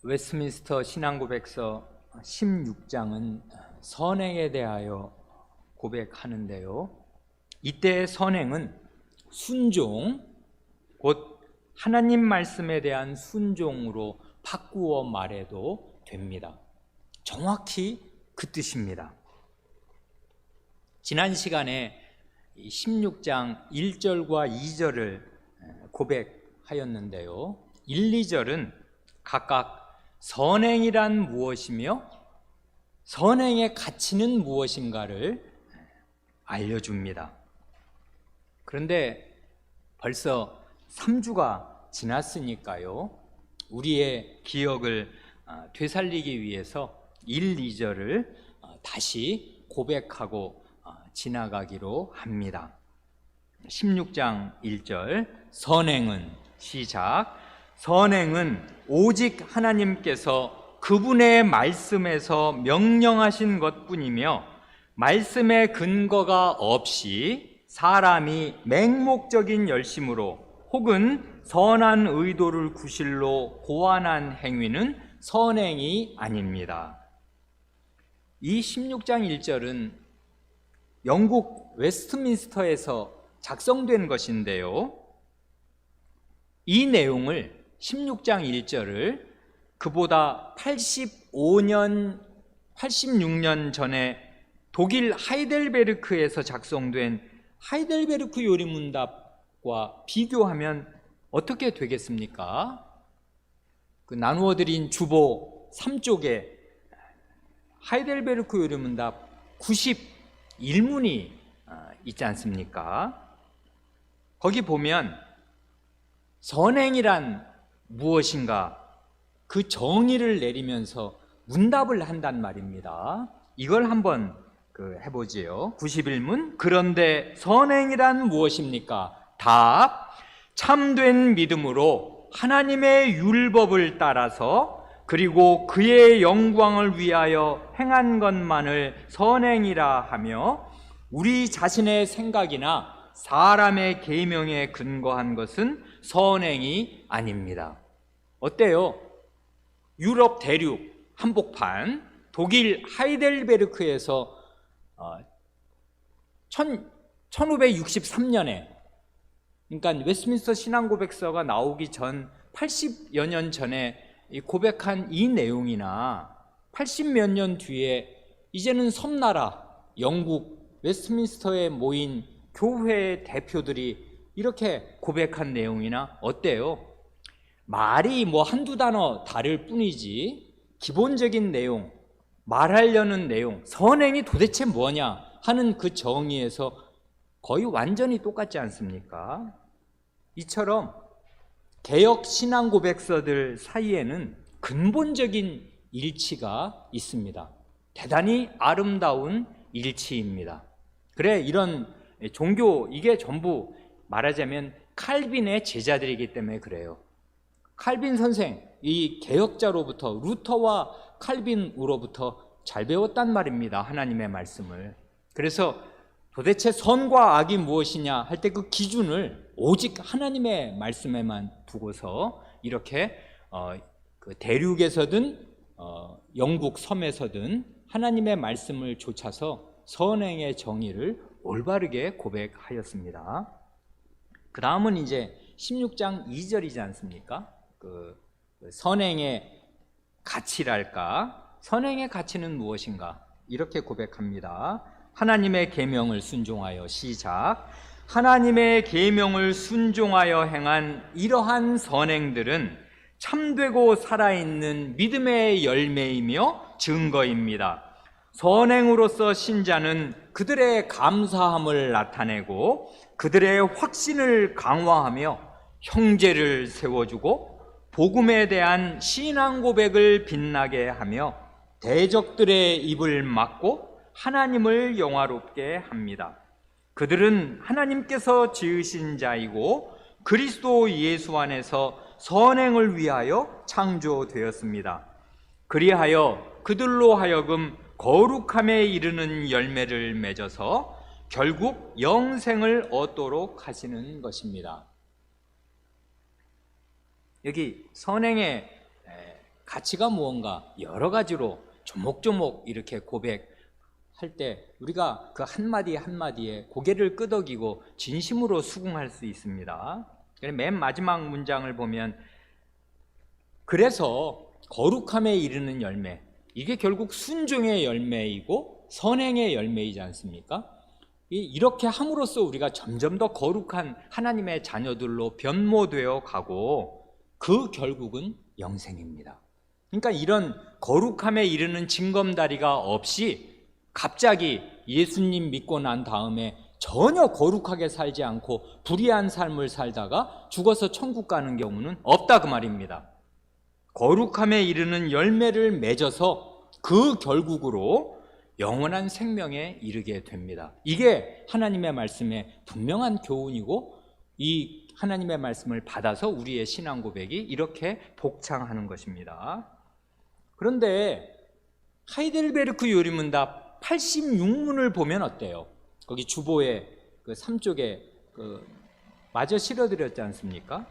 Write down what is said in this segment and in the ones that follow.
웨스트민스터 신앙고백서 16장은 선행에 대하여 고백하는데요. 이때 선행은 순종, 곧 하나님 말씀에 대한 순종으로 바꾸어 말해도 됩니다. 정확히 그 뜻입니다. 지난 시간에 16장 1절과 2절을 고백하였는데요. 1, 2절은 각각 선행이란 무엇이며 선행의 가치는 무엇인가를 알려줍니다. 그런데 벌써 3주가 지났으니까요, 우리의 기억을 되살리기 위해서 1, 2절을 다시 고백하고 지나가기로 합니다. 16장 1절, 선행은, 시작. 선행은 오직 하나님께서 그분의 말씀에서 명령하신 것뿐이며 말씀의 근거가 없이 사람이 맹목적인 열심으로 혹은 선한 의도를 구실로 고안한 행위는 선행이 아닙니다. 이 16장 1절은 영국 웨스트민스터에서 작성된 것인데요, 이 내용을 16장 1절을 그보다 86년 전에 독일 하이델베르크에서 작성된 하이델베르크 요리문답과 비교하면 어떻게 되겠습니까? 그 나누어드린 주보 3쪽에 하이델베르크 요리문답 91문이 있지 않습니까? 거기 보면 선행이란 무엇인가 그 정의를 내리면서 문답을 한단 말입니다. 이걸 한번 해보지요. 91문, 그런데 선행이란 무엇입니까? 답, 참된 믿음으로 하나님의 율법을 따라서 그리고 그의 영광을 위하여 행한 것만을 선행이라 하며 우리 자신의 생각이나 사람의 계명에 근거한 것은 선행이 아닙니다. 어때요? 유럽 대륙 한복판 독일 하이델베르크에서 1563년에, 그러니까 웨스트민스터 신앙고백서가 나오기 전 80여 년 전에 고백한 이 내용이나 80몇 년 뒤에 이제는 섬나라 영국 웨스트민스터에 모인 교회의 대표들이 이렇게 고백한 내용이나 어때요? 말이 한두 단어 다를 뿐이지 기본적인 내용, 말하려는 내용, 선행이 도대체 뭐냐 하는 그 정의에서 거의 완전히 똑같지 않습니까? 이처럼 개역 신앙 고백서들 사이에는 근본적인 일치가 있습니다. 대단히 아름다운 일치입니다. 그래, 이런 종교, 이게 전부 말하자면 칼빈의 제자들이기 때문에 그래요. 칼빈 선생, 이 개혁자로부터, 루터와 칼빈으로부터 잘 배웠단 말입니다, 하나님의 말씀을. 그래서 도대체 선과 악이 무엇이냐 할 때 그 기준을 오직 하나님의 말씀에만 두고서 이렇게 그 대륙에서든 영국 섬에서든 하나님의 말씀을 좇아서 선행의 정의를 올바르게 고백하였습니다. 그 다음은 이제 16장 2절이지 않습니까? 그 선행의 가치랄까? 선행의 가치는 무엇인가? 이렇게 고백합니다. 하나님의 계명을 순종하여, 시작. 하나님의 계명을 순종하여 행한 이러한 선행들은 참되고 살아있는 믿음의 열매이며 증거입니다. 선행으로서 신자는 그들의 감사함을 나타내고 그들의 확신을 강화하며 형제를 세워주고 복음에 대한 신앙 고백을 빛나게 하며 대적들의 입을 막고 하나님을 영화롭게 합니다. 그들은 하나님께서 지으신 자이고 그리스도 예수 안에서 선행을 위하여 창조되었습니다. 그리하여 그들로 하여금 거룩함에 이르는 열매를 맺어서 결국 영생을 얻도록 하시는 것입니다. 여기 선행의 가치가 무언가 여러 가지로 조목조목 이렇게 고백할 때 우리가 그 한마디 한마디에 고개를 끄덕이고 진심으로 수긍할 수 있습니다. 맨 마지막 문장을 보면 그래서 거룩함에 이르는 열매, 이게 결국 순종의 열매이고 선행의 열매이지 않습니까? 이렇게 함으로써 우리가 점점 더 거룩한 하나님의 자녀들로 변모되어 가고 그 결국은 영생입니다. 그러니까 이런 거룩함에 이르는 징검다리가 없이 갑자기 예수님 믿고 난 다음에 전혀 거룩하게 살지 않고 불의한 삶을 살다가 죽어서 천국 가는 경우는 없다 그 말입니다. 거룩함에 이르는 열매를 맺어서 그 결국으로 영원한 생명에 이르게 됩니다. 이게 하나님의 말씀의 분명한 교훈이고 이 하나님의 말씀을 받아서 우리의 신앙 고백이 이렇게 복창하는 것입니다. 그런데 하이델베르크 요리문답 86문을 보면 어때요? 거기 주보에 그 3쪽에 마저 실어드렸지 않습니까?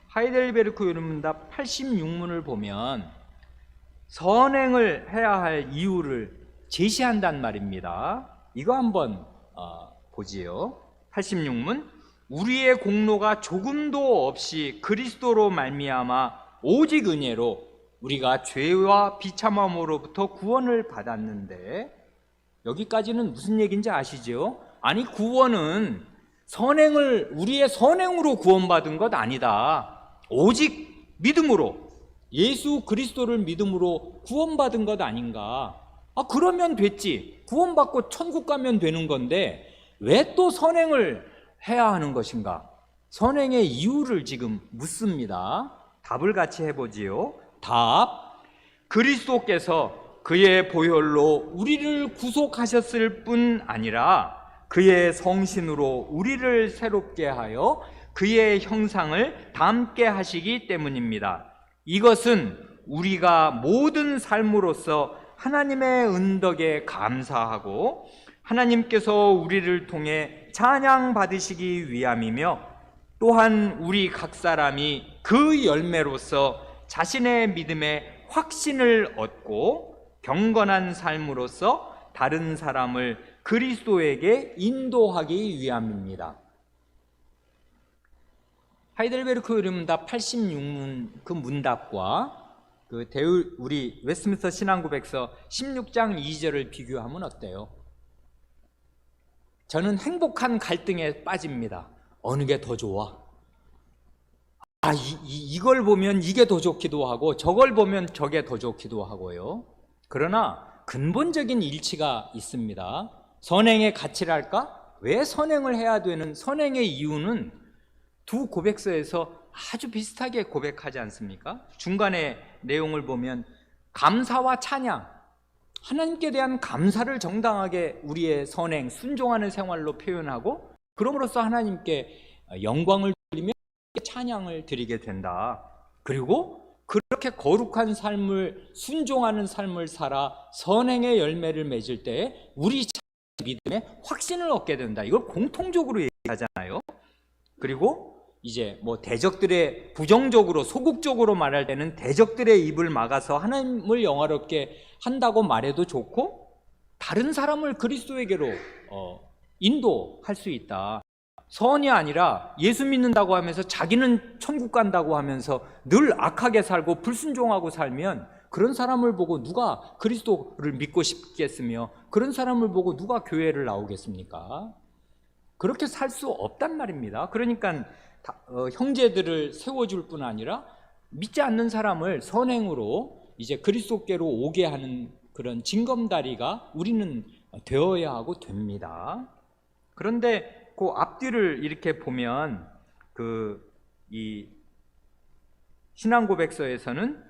하이델베르크 요리문답 86문을 보면 선행을 해야 할 이유를 제시한단 말입니다. 이거 한번 보지요. 86문 우리의 공로가 조금도 없이 그리스도로 말미암아 오직 은혜로 우리가 죄와 비참함으로부터 구원을 받았는데, 여기까지는 무슨 얘기인지 아시죠? 아니 구원은 우리의 선행으로 구원받은 것 아니다. 오직 믿음으로, 예수 그리스도를 믿음으로 구원받은 것 아닌가. 그러면 됐지. 구원받고 천국 가면 되는 건데 왜 또 선행을 해야 하는 것인가? 선행의 이유를 지금 묻습니다. 답을 같이 해보지요. 답. 그리스도께서 그의 보혈로 우리를 구속하셨을 뿐 아니라 그의 성신으로 우리를 새롭게 하여 그의 형상을 닮게 하시기 때문입니다. 이것은 우리가 모든 삶으로서 하나님의 은덕에 감사하고 하나님께서 우리를 통해 찬양 받으시기 위함이며, 또한 우리 각 사람이 그 열매로서 자신의 믿음에 확신을 얻고 경건한 삶으로서 다른 사람을 그리스도에게 인도하기 위함입니다. 하이델베르크 요리문답 86문 그 문답과 우리 웨스트민스터 신앙고백서 16장 2절을 비교하면 어때요? 저는 행복한 갈등에 빠집니다. 어느 게 더 좋아? 이걸 보면 이게 더 좋기도 하고 저걸 보면 저게 더 좋기도 하고요. 그러나 근본적인 일치가 있습니다. 선행의 가치랄까? 왜 선행을 해야 되는 선행의 이유는 두 고백서에서 아주 비슷하게 고백하지 않습니까? 중간에 내용을 보면 감사와 찬양, 하나님께 대한 감사를 정당하게 우리의 선행, 순종하는 생활로 표현하고, 그럼으로써 하나님께 영광을 돌리며 찬양을 드리게 된다. 그리고 그렇게 거룩한 삶을, 순종하는 삶을 살아 선행의 열매를 맺을 때에 우리 믿음에 확신을 얻게 된다. 이걸 공통적으로 얘기하잖아요. 그리고 이제 대적들의 부정적으로 소극적으로 말할 때는 대적들의 입을 막아서 하나님을 영화롭게 한다고 말해도 좋고, 다른 사람을 그리스도에게로 인도할 수 있다. 선이 아니라 예수 믿는다고 하면서 자기는 천국 간다고 하면서 늘 악하게 살고 불순종하고 살면 그런 사람을 보고 누가 그리스도를 믿고 싶겠으며 그런 사람을 보고 누가 교회를 나오겠습니까? 그렇게 살 수 없단 말입니다. 그러니까 형제들을 세워줄 뿐 아니라 믿지 않는 사람을 선행으로 이제 그리스도께로 오게 하는 그런 징검다리가 우리는 되어야 하고 됩니다. 그런데 그 앞뒤를 이렇게 보면 이 신앙고백서에서는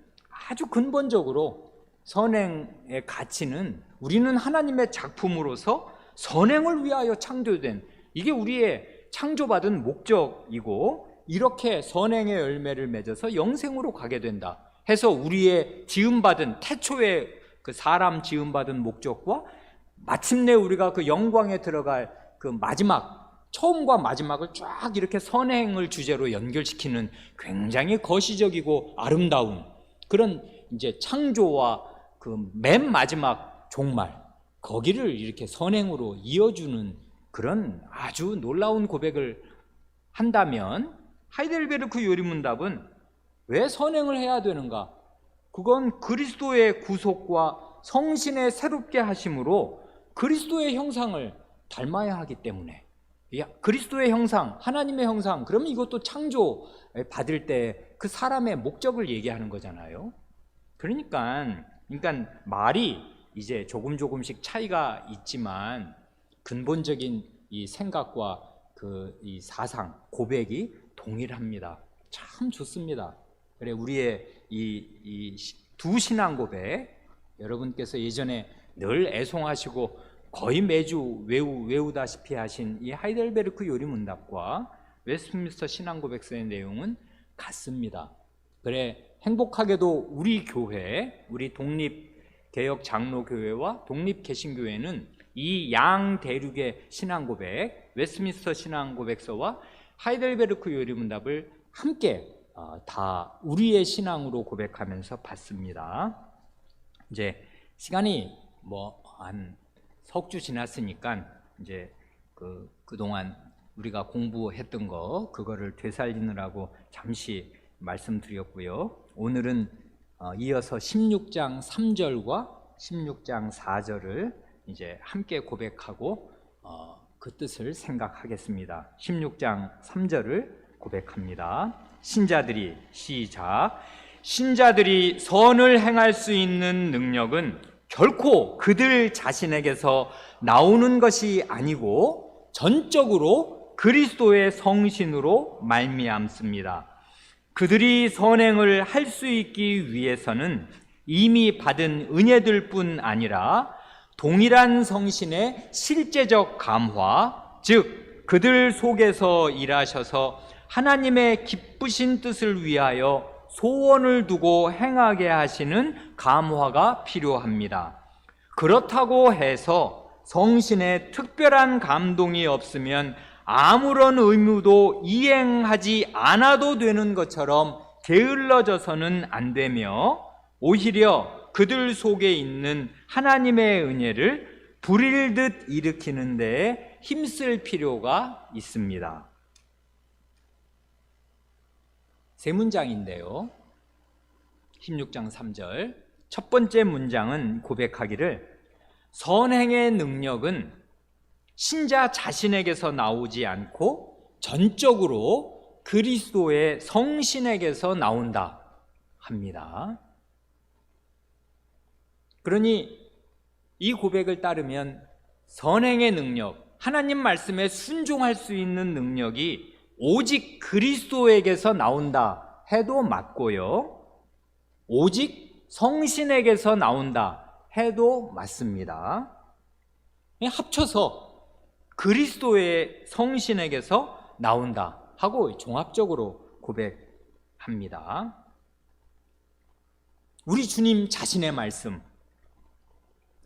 아주 근본적으로 선행의 가치는 우리는 하나님의 작품으로서 선행을 위하여 창조된, 이게 우리의 창조받은 목적이고, 이렇게 선행의 열매를 맺어서 영생으로 가게 된다 해서 우리의 지음받은 태초의 그 사람 지음받은 목적과 마침내 우리가 그 영광에 들어갈 그 마지막, 처음과 마지막을 쫙 이렇게 선행을 주제로 연결시키는 굉장히 거시적이고 아름다운 그런 이제 창조와 그 맨 마지막 종말, 거기를 이렇게 선행으로 이어주는 그런 아주 놀라운 고백을 한다면, 하이델베르크 요리문답은 왜 선행을 해야 되는가? 그건 그리스도의 구속과 성신의 새롭게 하심으로 그리스도의 형상을 닮아야 하기 때문에, 그리스도의 형상, 하나님의 형상, 그러면 이것도 창조 받을 때 그 사람의 목적을 얘기하는 거잖아요. 그러니까 말이 이제 조금씩 차이가 있지만 근본적인 이 생각과 이 사상, 고백이 동일합니다. 참 좋습니다. 그래, 우리의 이 두 신앙 고백, 여러분께서 예전에 늘 애송하시고 거의 매주 외우다시피 하신 이 하이델베르크 요리문답과 웨스트민스터 신앙 고백서의 내용은 같습니다. 그래, 행복하게도 우리 교회, 우리 독립개혁 장로교회와 독립개신교회는 이 양대륙의 신앙 고백, 웨스트민스터 신앙 고백서와 하이델베르크 요리문답을 함께 다 우리의 신앙으로 고백하면서 받습니다. 이제 시간이 한 석 주 지났으니까 이제 그동안 우리가 공부했던 그거를 되살리느라고 잠시 말씀드렸고요. 오늘은 이어서 16장 3절과 16장 4절을 이제 함께 고백하고 그 뜻을 생각하겠습니다. 16장 3절을 고백합니다. 신자들이, 시작. 신자들이 선을 행할 수 있는 능력은 결코 그들 자신에게서 나오는 것이 아니고 전적으로 그리스도의 성신으로 말미암습니다. 그들이 선행을 할 수 있기 위해서는 이미 받은 은혜들 뿐 아니라 동일한 성신의 실제적 감화, 즉 그들 속에서 일하셔서 하나님의 기쁘신 뜻을 위하여 소원을 두고 행하게 하시는 감화가 필요합니다. 그렇다고 해서 성신의 특별한 감동이 없으면 아무런 의무도 이행하지 않아도 되는 것처럼 게을러져서는 안 되며, 오히려 그들 속에 있는 하나님의 은혜를 불일 듯 일으키는 데 힘쓸 필요가 있습니다. 세 문장인데요. 16장 3절. 첫 번째 문장은 고백하기를 선행의 능력은 신자 자신에게서 나오지 않고 전적으로 그리스도의 성신에게서 나온다 합니다. 그러니 이 고백을 따르면 선행의 능력, 하나님 말씀에 순종할 수 있는 능력이 오직 그리스도에게서 나온다 해도 맞고요, 오직 성신에게서 나온다 해도 맞습니다. 합쳐서 그리스도의 성신에게서 나온다 하고 종합적으로 고백합니다. 우리 주님 자신의 말씀,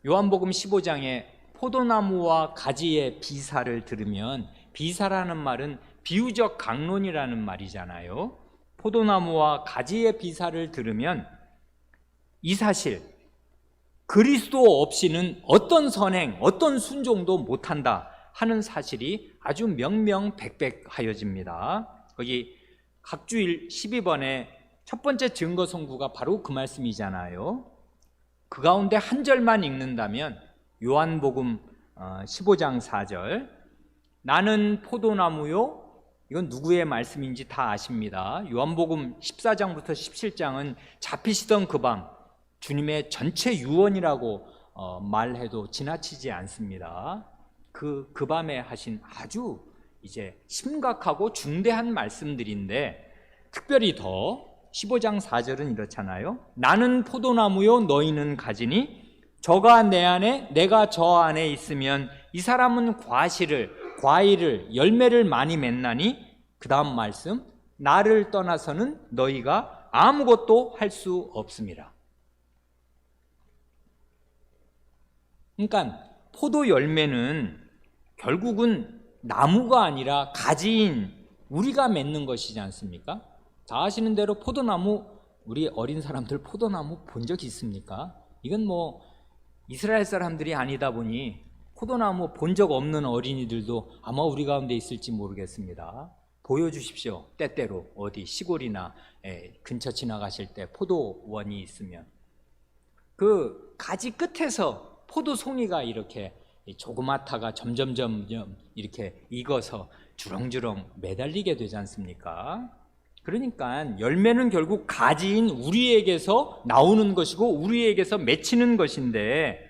요한복음 15장에 포도나무와 가지의 비사를 들으면, 비사라는 말은 비유적 강론이라는 말이잖아요. 포도나무와 가지의 비사를 들으면 이 사실, 그리스도 없이는 어떤 선행, 어떤 순종도 못한다 하는 사실이 아주 명명백백하여집니다. 거기 각주일 12번에 첫 번째 증거 성구가 바로 그 말씀이잖아요. 그 가운데 한 절만 읽는다면 요한복음 15장 4절, 나는 포도나무요, 이건 누구의 말씀인지 다 아십니다. 요한복음 14장부터 17장은 잡히시던 그 밤, 주님의 전체 유언이라고 말해도 지나치지 않습니다. 그 밤에 하신 아주 이제 심각하고 중대한 말씀들인데, 특별히 더 15장 4절은 이렇잖아요. 나는 포도나무요, 너희는 가지니 저가 내 안에 내가 저 안에 있으면 이 사람은 과일을 열매를 많이 맺나니, 그 다음 말씀, 나를 떠나서는 너희가 아무것도 할 수 없습니다. 그러니까 포도 열매는 결국은 나무가 아니라 가지인 우리가 맺는 것이지 않습니까? 다 아시는 대로 포도나무 우리 어린 사람들 포도나무 본 적 있습니까? 이건 뭐 이스라엘 사람들이 아니다 보니 포도나무 본 적 없는 어린이들도 아마 우리 가운데 있을지 모르겠습니다. 보여주십시오. 때때로 어디 시골이나 근처 지나가실 때 포도원이 있으면 그 가지 끝에서 포도송이가 이렇게 조그맣다가 점점 이렇게 익어서 주렁주렁 매달리게 되지 않습니까? 그러니까 열매는 결국 가지인 우리에게서 나오는 것이고 우리에게서 맺히는 것인데,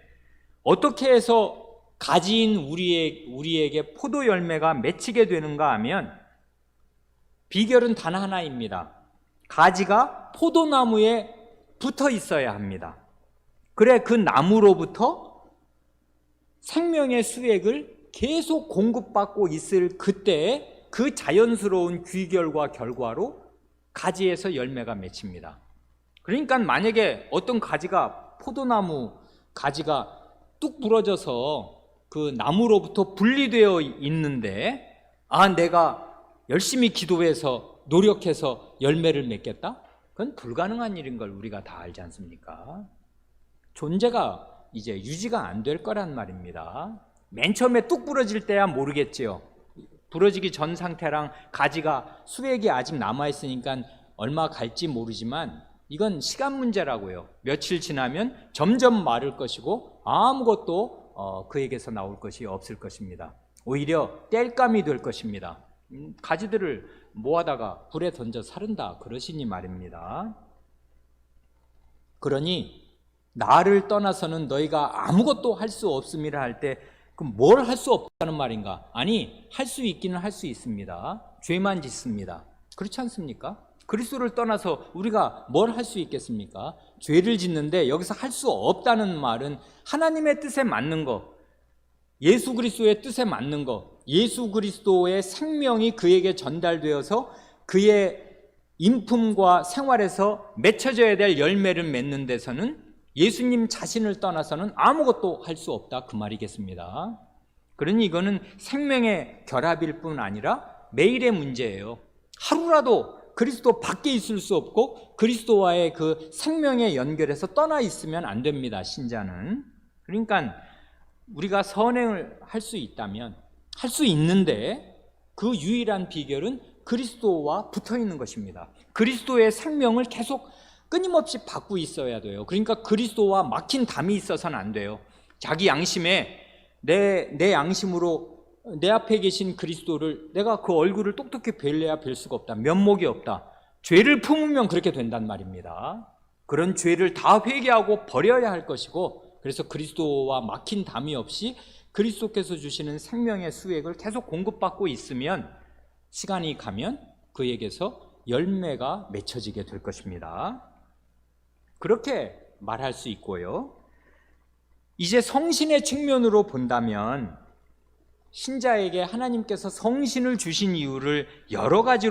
어떻게 해서 가지인 우리에게 포도 열매가 맺히게 되는가 하면 비결은 단 하나입니다. 가지가 포도나무에 붙어 있어야 합니다. 그래 그 나무로부터 생명의 수액을 계속 공급받고 있을 그때에 그 자연스러운 귀결과 결과로 가지에서 열매가 맺힙니다. 그러니까 만약에 어떤 가지가 포도나무 가지가 뚝 부러져서 그 나무로부터 분리되어 있는데 내가 열심히 기도해서 노력해서 열매를 맺겠다? 그건 불가능한 일인 걸 우리가 다 알지 않습니까? 존재가 이제 유지가 안 될 거란 말입니다. 맨 처음에 뚝 부러질 때야 모르겠지요. 부러지기 전 상태랑 가지가 수액이 아직 남아있으니까 얼마 갈지 모르지만 이건 시간 문제라고요. 며칠 지나면 점점 마를 것이고 아무것도 그에게서 나올 것이 없을 것입니다. 오히려 땔감이 될 것입니다. 가지들을 모아다가 불에 던져 사른다 그러시니 말입니다. 그러니 나를 떠나서는 너희가 아무것도 할 수 없음이라 할 때 그럼 뭘 할 수 없다는 말인가? 아니, 할 수 있기는 할 수 있습니다. 죄만 짓습니다. 그렇지 않습니까? 그리스도를 떠나서 우리가 뭘 할 수 있겠습니까? 죄를 짓는데 여기서 할 수 없다는 말은 하나님의 뜻에 맞는 것, 예수 그리스도의 뜻에 맞는 것, 예수 그리스도의 생명이 그에게 전달되어서 그의 인품과 생활에서 맺혀져야 될 열매를 맺는 데서는 예수님 자신을 떠나서는 아무것도 할 수 없다 그 말이겠습니다. 그러니 이거는 생명의 결합일 뿐 아니라 매일의 문제예요. 하루라도 그리스도 밖에 있을 수 없고 그리스도와의 그 생명의 연결에서 떠나 있으면 안 됩니다, 신자는. 그러니까 우리가 선행을 할 수 있다면 할 수 있는데 그 유일한 비결은 그리스도와 붙어 있는 것입니다. 그리스도의 생명을 계속 끊임없이 받고 있어야 돼요. 그러니까 그리스도와 막힌 담이 있어서는 안 돼요. 자기 양심에 내 양심으로 내 앞에 계신 그리스도를 내가 그 얼굴을 똑똑히 뵐래야 뵐 수가 없다. 면목이 없다. 죄를 품으면 그렇게 된단 말입니다. 그런 죄를 다 회개하고 버려야 할 것이고, 그래서 그리스도와 막힌 담이 없이 그리스도께서 주시는 생명의 수액을 계속 공급받고 있으면 시간이 가면 그에게서 열매가 맺혀지게 될 것입니다. 그렇게 말할 수 있고요. 이제 성신의 측면으로 본다면 신자에게 하나님께서 성신을 주신 이유를 여러 가지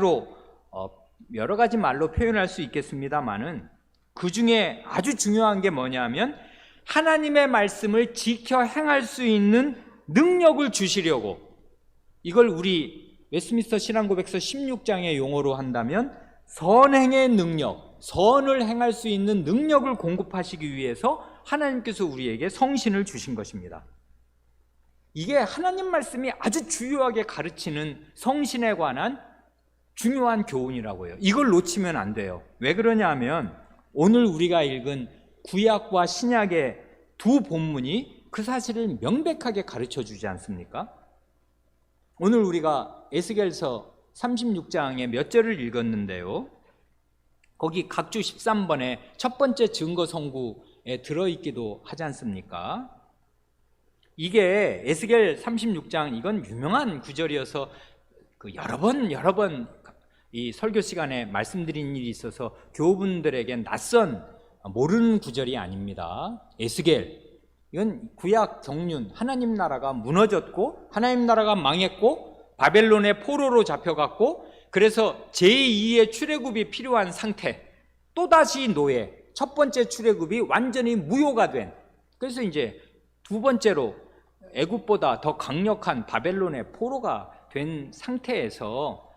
말로 표현할 수 있겠습니다만은 그 중에 아주 중요한 게 뭐냐면 하나님의 말씀을 지켜 행할 수 있는 능력을 주시려고, 이걸 우리 웨스트민스터 신앙고백서 16장의 용어로 한다면 선행의 능력, 선을 행할 수 있는 능력을 공급하시기 위해서 하나님께서 우리에게 성신을 주신 것입니다. 이게 하나님 말씀이 아주 주요하게 가르치는 성신에 관한 중요한 교훈이라고요. 이걸 놓치면 안 돼요. 왜 그러냐 하면 오늘 우리가 읽은 구약과 신약의 두 본문이 그 사실을 명백하게 가르쳐 주지 않습니까? 오늘 우리가 에스겔서 36장의 몇 절을 읽었는데요, 거기 각주 13번에 첫 번째 증거 선구에 들어있기도 하지 않습니까? 이게 에스겔 36장, 이건 유명한 구절이어서 여러 번 이 설교 시간에 말씀드린 일이 있어서 교우분들에게 낯선 모르는 구절이 아닙니다. 에스겔, 이건 구약 정륜, 하나님 나라가 무너졌고 하나님 나라가 망했고 바벨론의 포로로 잡혀갔고, 그래서 제2의 출애굽이 필요한 상태, 또다시 노예, 첫 번째 출애굽이 완전히 무효가 된, 그래서 이제 두 번째로 애굽보다 더 강력한 바벨론의 포로가 된 상태에서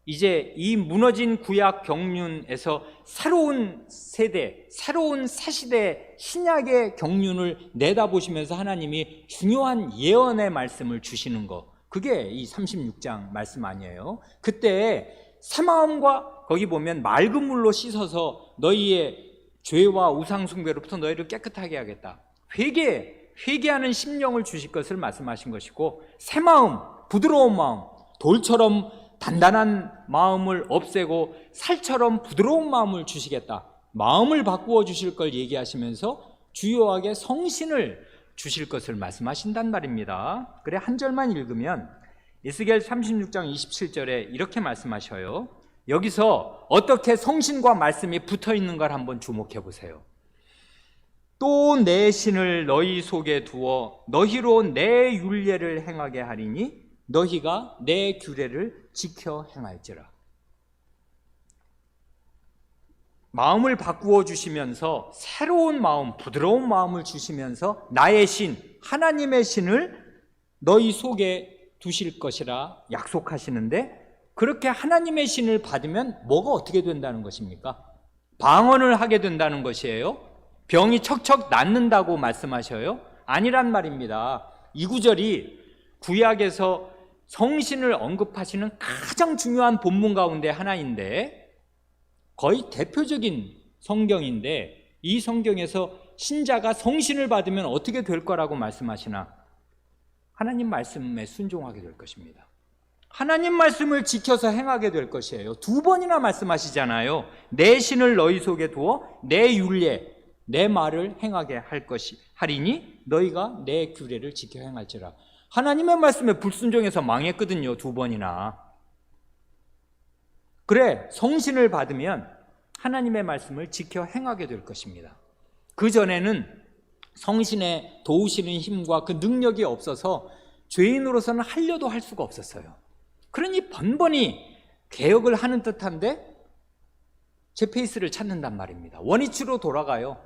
이제 이 무너진 구약 경륜에서 새로운 세대, 새로운 새시대 신약의 경륜을 내다보시면서 하나님이 중요한 예언의 말씀을 주시는 것, 그게 이 36장 말씀 아니에요? 그때 새 마음과, 거기 보면 맑은 물로 씻어서 너희의 죄와 우상 숭배로부터 너희를 깨끗하게 하겠다. 회개하는 심령을 주실 것을 말씀하신 것이고, 새 마음, 부드러운 마음, 돌처럼 단단한 마음을 없애고 살처럼 부드러운 마음을 주시겠다. 마음을 바꾸어 주실 걸 얘기하시면서 주요하게 성신을 주실 것을 말씀하신단 말입니다. 그래, 한 절만 읽으면 에스겔 36장 27절에 이렇게 말씀하셔요. 여기서 어떻게 성신과 말씀이 붙어 있는 걸 한번 주목해 보세요. 또 내 신을 너희 속에 두어 너희로 내 율례를 행하게 하리니 너희가 내 규례를 지켜 행할지라. 마음을 바꾸어 주시면서 새로운 마음, 부드러운 마음을 주시면서 나의 신, 하나님의 신을 너희 속에 두실 것이라 약속하시는데, 그렇게 하나님의 신을 받으면 뭐가 어떻게 된다는 것입니까? 방언을 하게 된다는 것이에요? 병이 척척 낫는다고 말씀하셔요? 아니란 말입니다. 이 구절이 구약에서 성신을 언급하시는 가장 중요한 본문 가운데 하나인데, 거의 대표적인 성경인데, 이 성경에서 신자가 성신을 받으면 어떻게 될 거라고 말씀하시나? 하나님 말씀에 순종하게 될 것입니다. 하나님 말씀을 지켜서 행하게 될 것이에요. 두 번이나 말씀하시잖아요. 내 신을 너희 속에 두어 내 율례, 내 말을 행하게 할 것이 하리니 너희가 내 규례를 지켜 행할지라. 하나님의 말씀에 불순종해서 망했거든요, 두 번이나. 그래, 성신을 받으면 하나님의 말씀을 지켜 행하게 될 것입니다. 그 전에는 성신의 도우시는 힘과 그 능력이 없어서 죄인으로서는 하려도 할 수가 없었어요. 그러니 번번이 개혁을 하는 듯한데 제 페이스를 찾는단 말입니다. 원위치로 돌아가요.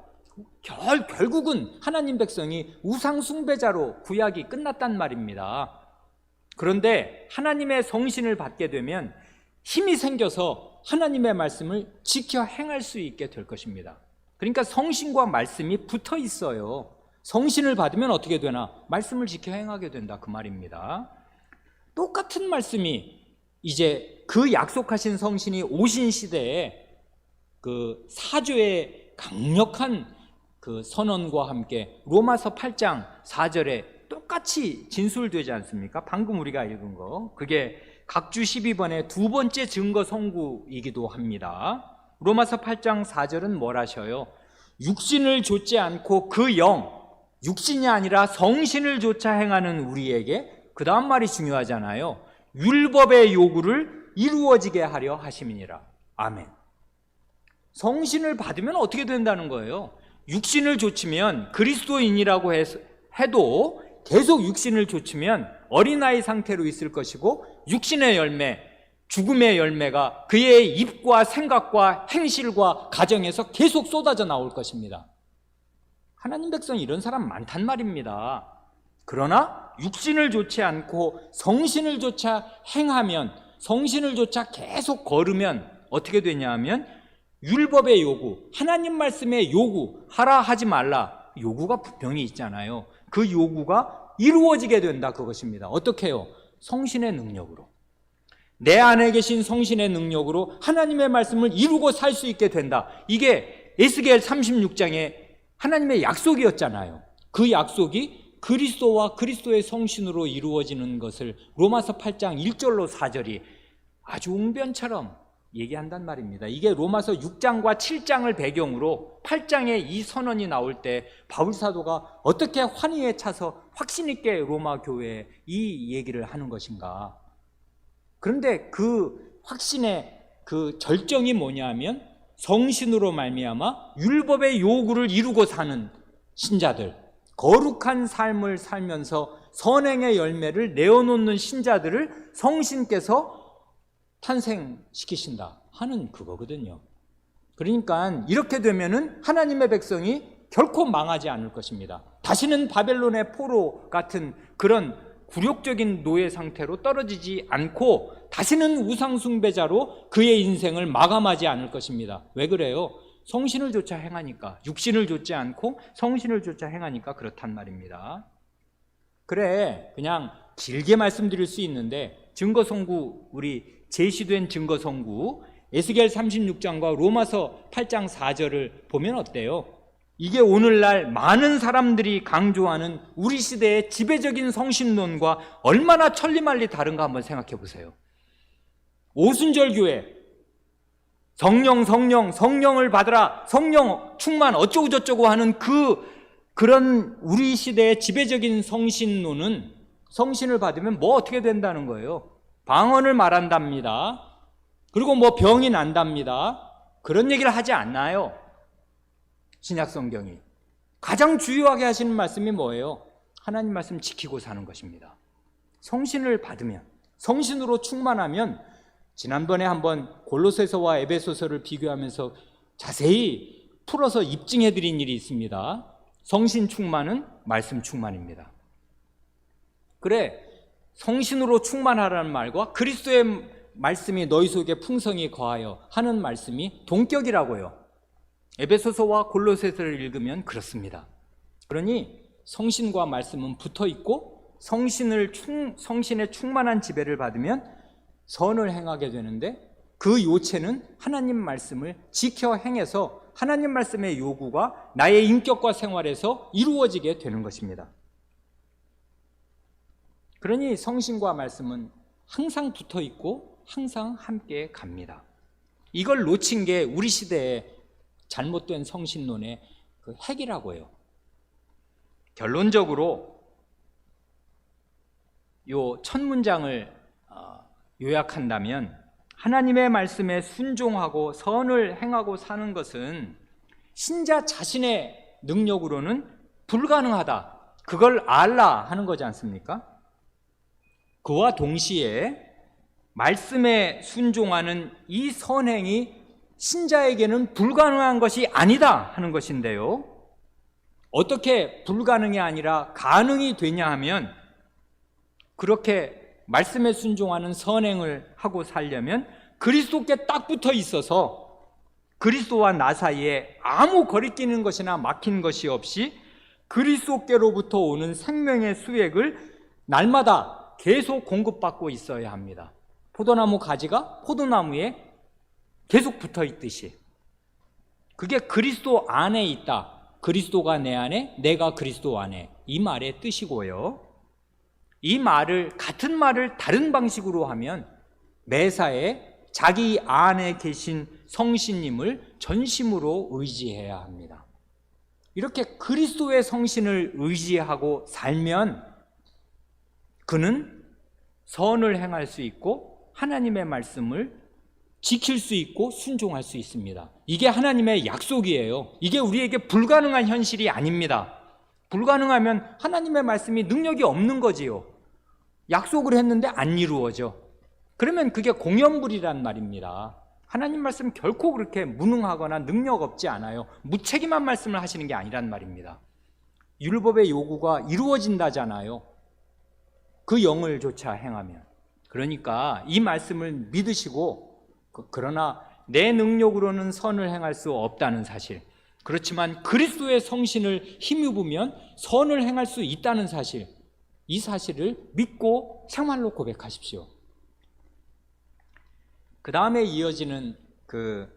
결국은 하나님 백성이 우상 숭배자로 구약이 끝났단 말입니다. 그런데 하나님의 성신을 받게 되면 힘이 생겨서 하나님의 말씀을 지켜 행할 수 있게 될 것입니다. 그러니까 성신과 말씀이 붙어 있어요. 성신을 받으면 어떻게 되나? 말씀을 지켜 행하게 된다, 그 말입니다. 똑같은 말씀이 이제 그 약속하신 성신이 오신 시대에 그 사조의 강력한 그 선언과 함께 로마서 8장 4절에 똑같이 진술되지 않습니까? 방금 우리가 읽은 거. 그게 각주 12번의 두 번째 증거 선구이기도 합니다. 로마서 8장 4절은 뭘 하셔요? 육신을 좇지 않고 그 영, 육신이 아니라 성신을 좇아 행하는 우리에게, 그 다음 말이 중요하잖아요. 율법의 요구를 이루어지게 하려 하심이니라. 아멘. 성신을 받으면 어떻게 된다는 거예요? 육신을 좇으면 그리스도인이라고 해도 계속 육신을 좇으면 어린아이 상태로 있을 것이고, 육신의 열매, 죽음의 열매가 그의 입과 생각과 행실과 가정에서 계속 쏟아져 나올 것입니다. 하나님 백성이 이런 사람 많단 말입니다. 그러나 육신을 좇지 않고 성신을 좇아 행하면, 성신을 좇아 계속 걸으면 어떻게 되냐 하면 율법의 요구, 하나님 말씀의 요구, 하라 하지 말라, 요구가 분명히 있잖아요. 그 요구가 이루어지게 된다, 그것입니다. 어떻게 해요? 성신의 능력으로. 내 안에 계신 성신의 능력으로 하나님의 말씀을 이루고 살 수 있게 된다. 이게 에스겔 36장의 하나님의 약속이었잖아요. 그 약속이 그리스도와 그리스도의 성신으로 이루어지는 것을 로마서 8장 1절로 4절이 아주 웅변처럼 얘기한단 말입니다. 이게 로마서 6장과 7장을 배경으로 8장에 이 선언이 나올 때 바울 사도가 어떻게 환희에 차서 확신 있게 로마 교회에 이 얘기를 하는 것인가. 그런데 그 확신의 그 절정이 뭐냐면 성신으로 말미암아 율법의 요구를 이루고 사는 신자들, 거룩한 삶을 살면서 선행의 열매를 내어놓는 신자들을 성신께서 탄생시키신다 하는 그거거든요. 그러니까 이렇게 되면은 하나님의 백성이 결코 망하지 않을 것입니다. 다시는 바벨론의 포로 같은 그런 굴욕적인 노예 상태로 떨어지지 않고 다시는 우상숭배자로 그의 인생을 마감하지 않을 것입니다. 왜 그래요? 성신을 조차 행하니까, 육신을 좇지 않고 성신을 조차 행하니까 그렇단 말입니다. 그래, 그냥 길게 말씀드릴 수 있는데 증거선구, 우리 제시된 증거선구 에스겔 36장과 로마서 8장 4절을 보면 어때요? 이게 오늘날 많은 사람들이 강조하는 우리 시대의 지배적인 성신론과 얼마나 천리말리 다른가 한번 생각해 보세요. 오순절 교회, 성령을 받으라, 성령 충만 어쩌고 저쩌고 하는 그런 우리 시대의 지배적인 성신론은 성신을 받으면 뭐 어떻게 된다는 거예요? 방언을 말한답니다. 그리고 뭐 병이 난답니다. 그런 얘기를 하지 않나요? 신약 성경이 가장 주요하게 하시는 말씀이 뭐예요? 하나님 말씀 지키고 사는 것입니다. 성신을 받으면, 성신으로 충만하면, 지난번에 한번 골로새서와 에베소서를 비교하면서 자세히 풀어서 입증해 드린 일이 있습니다. 성신 충만은 말씀 충만입니다. 그래, 성신으로 충만하라는 말과 그리스도의 말씀이 너희 속에 풍성히 거하여 하는 말씀이 동격이라고요. 에베소서와 골로새서를 읽으면 그렇습니다. 그러니 성신과 말씀은 붙어 있고 성신의 충만한 지배를 받으면 선을 행하게 되는데, 그 요체는 하나님 말씀을 지켜 행해서 하나님 말씀의 요구가 나의 인격과 생활에서 이루어지게 되는 것입니다. 그러니 성신과 말씀은 항상 붙어 있고 항상 함께 갑니다. 이걸 놓친 게 우리 시대의 잘못된 성신론의 그 핵이라고 해요. 결론적으로 요 첫 문장을 요약한다면, 하나님의 말씀에 순종하고 선을 행하고 사는 것은 신자 자신의 능력으로는 불가능하다, 그걸 알라 하는 거지 않습니까? 그와 동시에 말씀에 순종하는 이 선행이 신자에게는 불가능한 것이 아니다 하는 것인데요, 어떻게 불가능이 아니라 가능이 되냐 하면, 그렇게 말씀에 순종하는 선행을 하고 살려면 그리스도께 딱 붙어 있어서 그리스도와 나 사이에 아무 거리끼는 것이나 막힌 것이 없이 그리스도께로부터 오는 생명의 수액을 날마다 계속 공급받고 있어야 합니다. 포도나무 가지가 포도나무에 계속 붙어 있듯이, 그게 그리스도 안에 있다, 그리스도가 내 안에, 내가 그리스도 안에, 이 말의 뜻이고요. 이 말을, 같은 말을 다른 방식으로 하면 매사에 자기 안에 계신 성신님을 전심으로 의지해야 합니다. 이렇게 그리스도의 성신을 의지하고 살면 그는 선을 행할 수 있고 하나님의 말씀을 지킬 수 있고 순종할 수 있습니다. 이게 하나님의 약속이에요. 이게 우리에게 불가능한 현실이 아닙니다. 불가능하면 하나님의 말씀이 능력이 없는 거지요. 약속을 했는데 안 이루어져. 그러면 그게 공연불이란 말입니다. 하나님 말씀 결코 그렇게 무능하거나 능력 없지 않아요. 무책임한 말씀을 하시는 게 아니란 말입니다. 율법의 요구가 이루어진다잖아요, 그 영을 조차 행하면. 그러니까 이 말씀을 믿으시고, 그러나 내 능력으로는 선을 행할 수 없다는 사실, 그렇지만 그리스도의 성신을 힘입으면 선을 행할 수 있다는 사실, 이 사실을 믿고 생활로 고백하십시오. 그 다음에 이어지는 그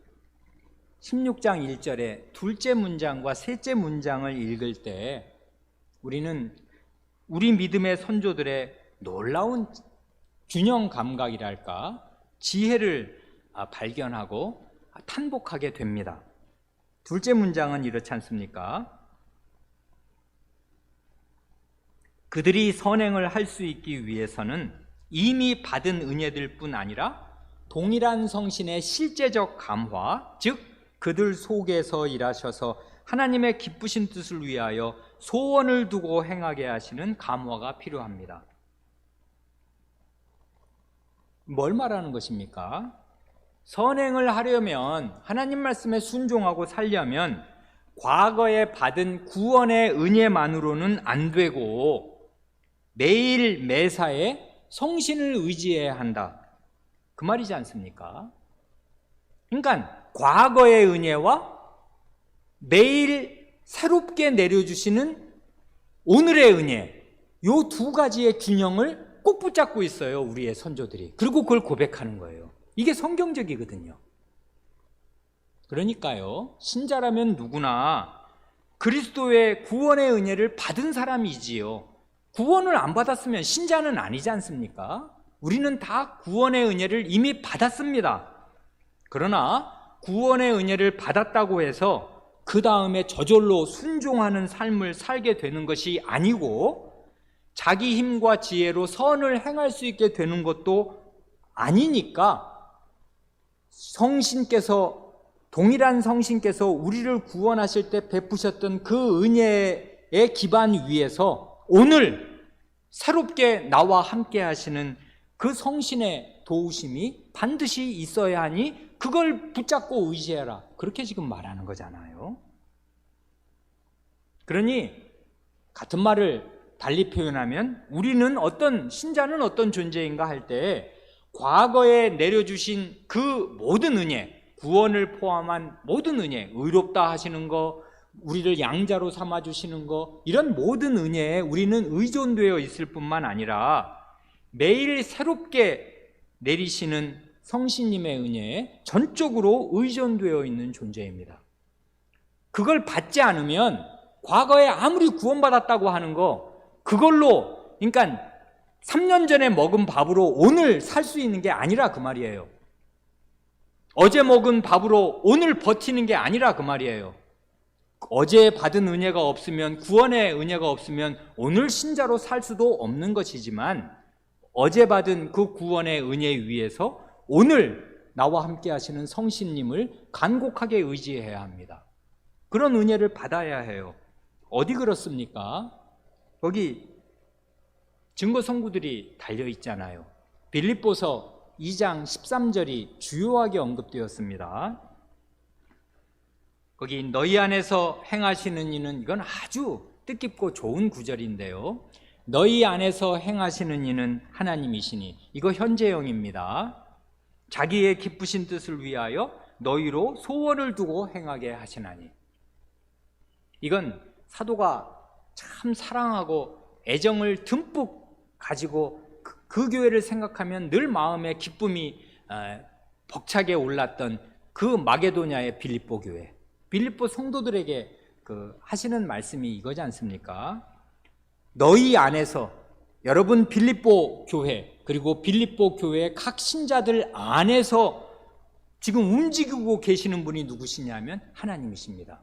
16장 1절의 둘째 문장과 셋째 문장을 읽을 때 우리는 우리 믿음의 선조들의 놀라운 균형 감각이랄까, 지혜를 발견하고 탄복하게 됩니다. 둘째 문장은 이렇지 않습니까? 그들이 선행을 할 수 있기 위해서는 이미 받은 은혜들 뿐 아니라 동일한 성신의 실제적 감화, 즉 그들 속에서 일하셔서 하나님의 기쁘신 뜻을 위하여 소원을 두고 행하게 하시는 감화가 필요합니다. 뭘 말하는 것입니까? 선행을 하려면, 하나님 말씀에 순종하고 살려면 과거에 받은 구원의 은혜만으로는 안 되고 매일 매사에 성신을 의지해야 한다. 그 말이지 않습니까? 그러니까 과거의 은혜와 매일 새롭게 내려주시는 오늘의 은혜, 이 두 가지의 균형을 꼭 붙잡고 있어요, 우리의 선조들이. 그리고 그걸 고백하는 거예요. 이게 성경적이거든요. 그러니까요, 신자라면 누구나 그리스도의 구원의 은혜를 받은 사람이지요. 구원을 안 받았으면 신자는 아니지 않습니까? 우리는 다 구원의 은혜를 이미 받았습니다. 그러나 구원의 은혜를 받았다고 해서 그 다음에 저절로 순종하는 삶을 살게 되는 것이 아니고, 자기 힘과 지혜로 선을 행할 수 있게 되는 것도 아니니까, 동일한 성신께서 우리를 구원하실 때 베푸셨던 그 은혜의 기반 위에서 오늘 새롭게 나와 함께 하시는 그 성신의 도우심이 반드시 있어야 하니 그걸 붙잡고 의지해라, 그렇게 지금 말하는 거잖아요. 그러니 같은 말을 달리 표현하면, 우리는 신자는 어떤 존재인가 할 때 과거에 내려주신 그 모든 은혜, 구원을 포함한 모든 은혜, 의롭다 하시는 거, 우리를 양자로 삼아주시는 거, 이런 모든 은혜에 우리는 의존되어 있을 뿐만 아니라 매일 새롭게 내리시는 성신님의 은혜에 전적으로 의존되어 있는 존재입니다. 그걸 받지 않으면 과거에 아무리 구원받았다고 하는 거, 그걸로, 그러니까 3년 전에 먹은 밥으로 오늘 살 수 있는 게 아니라 그 말이에요. 어제 먹은 밥으로 오늘 버티는 게 아니라 그 말이에요. 어제 받은 은혜가 없으면, 구원의 은혜가 없으면 오늘 신자로 살 수도 없는 것이지만, 어제 받은 그 구원의 은혜 위에서 오늘 나와 함께 하시는 성신님을 간곡하게 의지해야 합니다. 그런 은혜를 받아야 해요. 어디 그렇습니까? 거기 증거 성구들이 달려 있잖아요. 빌립보서 2장 13절이 주요하게 언급되었습니다. 거기 너희 안에서 행하시는 이는, 이건 아주 뜻깊고 좋은 구절인데요. 너희 안에서 행하시는 이는 하나님이시니, 이거 현재형입니다. 자기의 기쁘신 뜻을 위하여 너희로 소원을 두고 행하게 하시나니. 이건 사도가 참 사랑하고 애정을 듬뿍 가지고 그 교회를 생각하면 늘 마음에 기쁨이 벅차게 올랐던 그 마게도냐의 빌립보 교회, 빌립보 성도들에게 하시는 말씀이 이거지 않습니까? 너희 안에서, 여러분 빌립보 교회, 그리고 빌립보 교회의 각 신자들 안에서 지금 움직이고 계시는 분이 누구시냐면 하나님이십니다.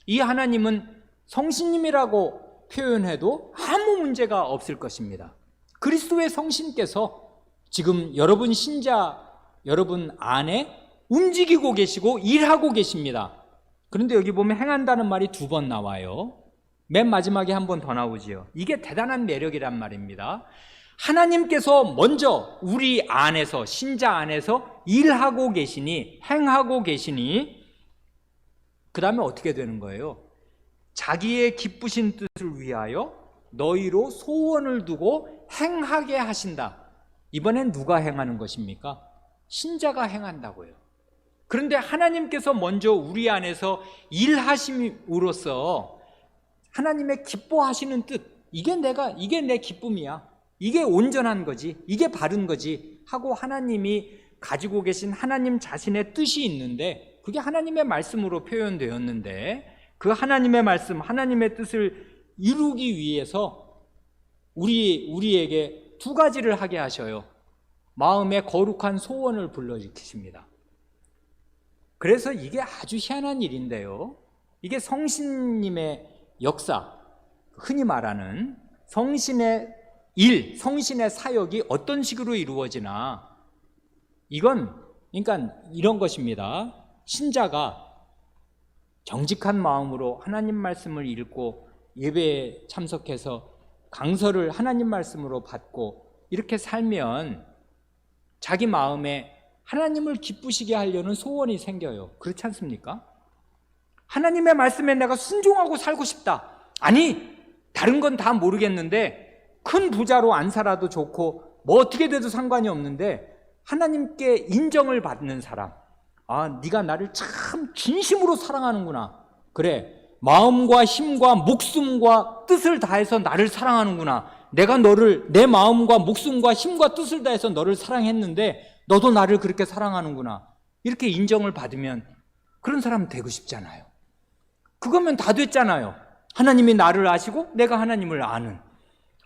이 하나님은 성신님이라고 표현해도 아무 문제가 없을 것입니다. 그리스도의 성신께서 지금 여러분 신자, 여러분 안에 움직이고 계시고 일하고 계십니다. 그런데 여기 보면 행한다는 말이 2번 나와요. 맨 마지막에 한 번 더 나오지요. 이게 대단한 매력이란 말입니다. 하나님께서 먼저 우리 안에서, 신자 안에서 일하고 계시니, 행하고 계시니, 그 다음에 어떻게 되는 거예요? 자기의 기쁘신 뜻을 위하여 너희로 소원을 두고 행하게 하신다. 이번엔 누가 행하는 것입니까? 신자가 행한다고요. 그런데 하나님께서 먼저 우리 안에서 일하심으로써 하나님의 기뻐하시는 뜻, 이게 내 기쁨이야, 이게 온전한 거지, 이게 바른 거지 하고 하나님이 가지고 계신 하나님 자신의 뜻이 있는데, 그게 하나님의 말씀으로 표현되었는데, 그 하나님의 말씀, 하나님의 뜻을 이루기 위해서 우리에게 2가지를 하게 하셔요. 마음에 거룩한 소원을 불러일으키십니다. 그래서 이게 아주 희한한 일인데요, 이게 성신님의 역사, 흔히 말하는 성신의 일, 성신의 사역이 어떤 식으로 이루어지나, 이건 그러니까 이런 것입니다. 신자가 정직한 마음으로 하나님 말씀을 읽고 예배에 참석해서 강설을 하나님 말씀으로 받고 이렇게 살면 자기 마음에 하나님을 기쁘시게 하려는 소원이 생겨요. 그렇지 않습니까? 하나님의 말씀에 내가 순종하고 살고 싶다. 아니, 다른 건 다 모르겠는데 큰 부자로 안 살아도 좋고 뭐 어떻게 돼도 상관이 없는데 하나님께 인정을 받는 사람. 아, 네가 나를 참 진심으로 사랑하는구나. 그래, 마음과 힘과 목숨과 뜻을 다해서 나를 사랑하는구나. 내가 너를 내 마음과 목숨과 힘과 뜻을 다해서 너를 사랑했는데 너도 나를 그렇게 사랑하는구나. 이렇게 인정을 받으면 그런 사람 되고 싶잖아요. 그거면 다 됐잖아요. 하나님이 나를 아시고 내가 하나님을 아는,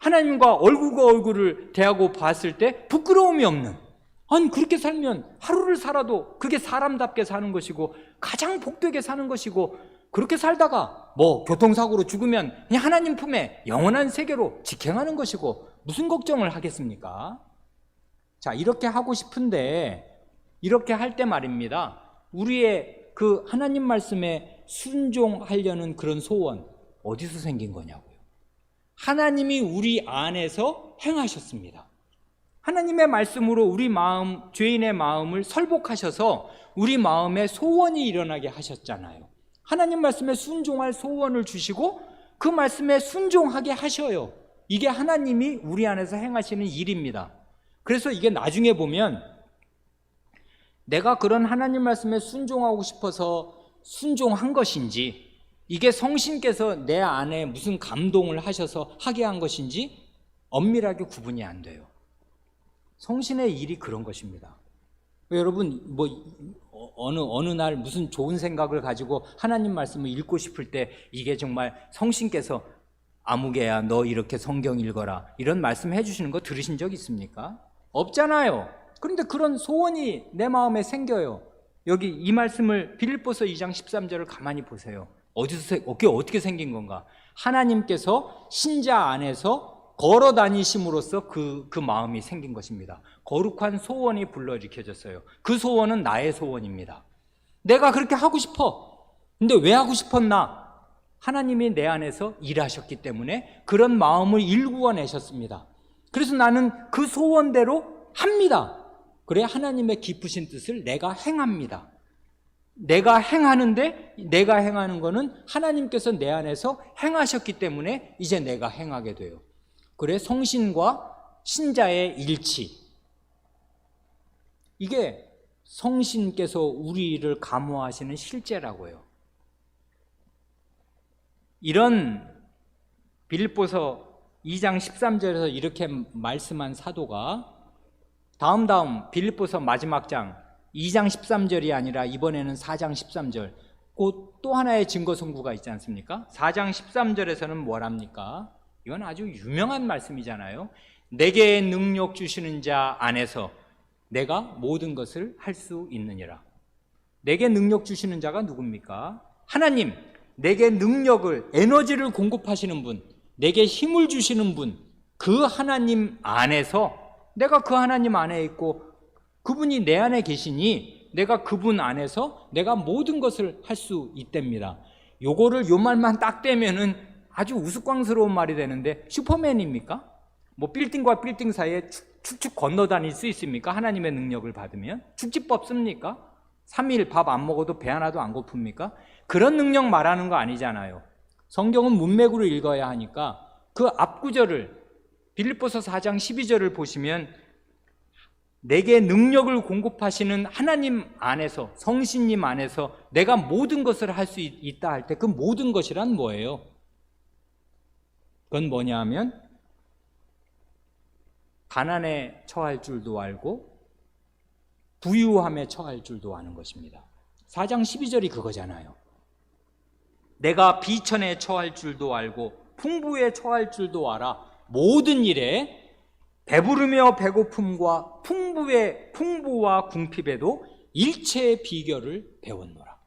하나님과 얼굴과 얼굴을 대하고 봤을 때 부끄러움이 없는, 아니 그렇게 살면 하루를 살아도 그게 사람답게 사는 것이고 가장 복되게 사는 것이고, 그렇게 살다가 뭐 교통사고로 죽으면 그냥 하나님 품에 영원한 세계로 직행하는 것이고 무슨 걱정을 하겠습니까? 자, 이렇게 하고 싶은데 이렇게 할 때 말입니다, 우리의 그 하나님 말씀에 순종하려는 그런 소원 어디서 생긴 거냐고요. 하나님이 우리 안에서 행하셨습니다. 하나님의 말씀으로 우리 마음, 죄인의 마음을 설복하셔서 우리 마음에 소원이 일어나게 하셨잖아요. 하나님 말씀에 순종할 소원을 주시고 그 말씀에 순종하게 하셔요. 이게 하나님이 우리 안에서 행하시는 일입니다. 그래서 이게 나중에 보면 내가 그런 하나님 말씀에 순종하고 싶어서 순종한 것인지, 이게 성신께서 내 안에 무슨 감동을 하셔서 하게 한 것인지 엄밀하게 구분이 안 돼요. 성신의 일이 그런 것입니다. 여러분 뭐 어느 날 무슨 좋은 생각을 가지고 하나님 말씀을 읽고 싶을 때 이게 정말 성신께서 아무개야 너 이렇게 성경 읽어라 이런 말씀 해주시는 거 들으신 적 있습니까? 없잖아요. 그런데 그런 소원이 내 마음에 생겨요. 여기 이 말씀을 빌립보서 2장 13절을 가만히 보세요. 어떻게 생긴 건가? 하나님께서 신자 안에서 걸어 다니심으로써 그 마음이 생긴 것입니다. 거룩한 소원이 불러일으켜졌어요. 그 소원은 나의 소원입니다. 내가 그렇게 하고 싶어. 근데 왜 하고 싶었나? 하나님이 내 안에서 일하셨기 때문에 그런 마음을 일구어내셨습니다. 그래서 나는 그 소원대로 합니다. 그래 하나님의 기쁘신 뜻을 내가 행합니다. 내가 행하는데 내가 행하는 거는 하나님께서 내 안에서 행하셨기 때문에 이제 내가 행하게 돼요. 그래 성신과 신자의 일치, 이게 성신께서 우리를 감화하시는 실제라고요. 이런 빌립보서 2장 13절에서 이렇게 말씀한 사도가 다음 빌립보서 마지막 장 2장 13절이 아니라 이번에는 4장 13절, 또 하나의 증거 선구가 있지 않습니까? 4장 13절에서는 뭐랍니까? 이건 아주 유명한 말씀이잖아요. 내게 능력 주시는 자 안에서 내가 모든 것을 할 수 있느니라. 내게 능력 주시는 자가 누굽니까? 하나님, 내게 능력을, 에너지를 공급하시는 분, 내게 힘을 주시는 분, 그 하나님 안에서 내가 그 하나님 안에 있고 그분이 내 안에 계시니 내가 그분 안에서 내가 모든 것을 할 수 있답니다. 요거를 요 말만 딱 떼면은 아주 우스꽝스러운 말이 되는데 슈퍼맨입니까? 뭐 빌딩과 빌딩 사이에 축축 건너 다닐 수 있습니까? 하나님의 능력을 받으면 죽지 뽑습니까? 3일 밥 안 먹어도 배 하나도 안 고픕니까? 그런 능력 말하는 거 아니잖아요. 성경은 문맥으로 읽어야 하니까 그 앞구절을 빌립보서 4장 12절을 보시면 내게 능력을 공급하시는 하나님 안에서, 성신님 안에서 내가 모든 것을 할 수 있다 할 때 그 모든 것이란 뭐예요? 그건 뭐냐 하면 가난에 처할 줄도 알고 부유함에 처할 줄도 아는 것입니다. 4장 12절이 그거잖아요. 내가 비천에 처할 줄도 알고 풍부에 처할 줄도 알아. 모든 일에 배부르며 배고픔과 풍부와 궁핍에도 일체의 비결을 배웠노라.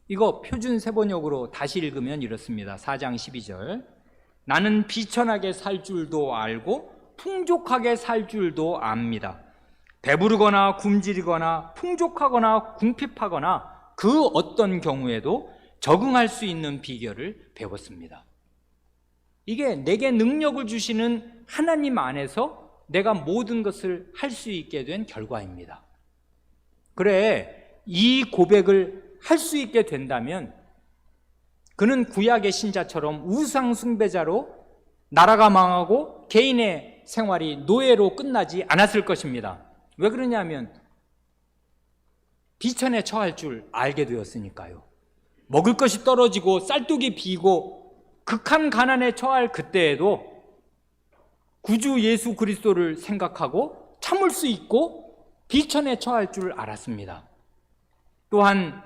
이거 표준 세번역으로 다시 읽으면 이렇습니다. 4장 12절. 나는 비천하게 살 줄도 알고 풍족하게 살 줄도 압니다. 배부르거나 굶주리거나 풍족하거나 궁핍하거나 그 어떤 경우에도 적응할 수 있는 비결을 배웠습니다. 이게 내게 능력을 주시는 하나님 안에서 내가 모든 것을 할 수 있게 된 결과입니다. 그래, 이 고백을 할 수 있게 된다면 그는 구약의 신자처럼 우상 숭배자로 나라가 망하고 개인의 생활이 노예로 끝나지 않았을 것입니다. 왜 그러냐면 비천에 처할 줄 알게 되었으니까요. 먹을 것이 떨어지고 쌀떡이 비고 극한 가난에 처할 그때에도 구주 예수 그리스도를 생각하고 참을 수 있고 비천에 처할 줄 알았습니다. 또한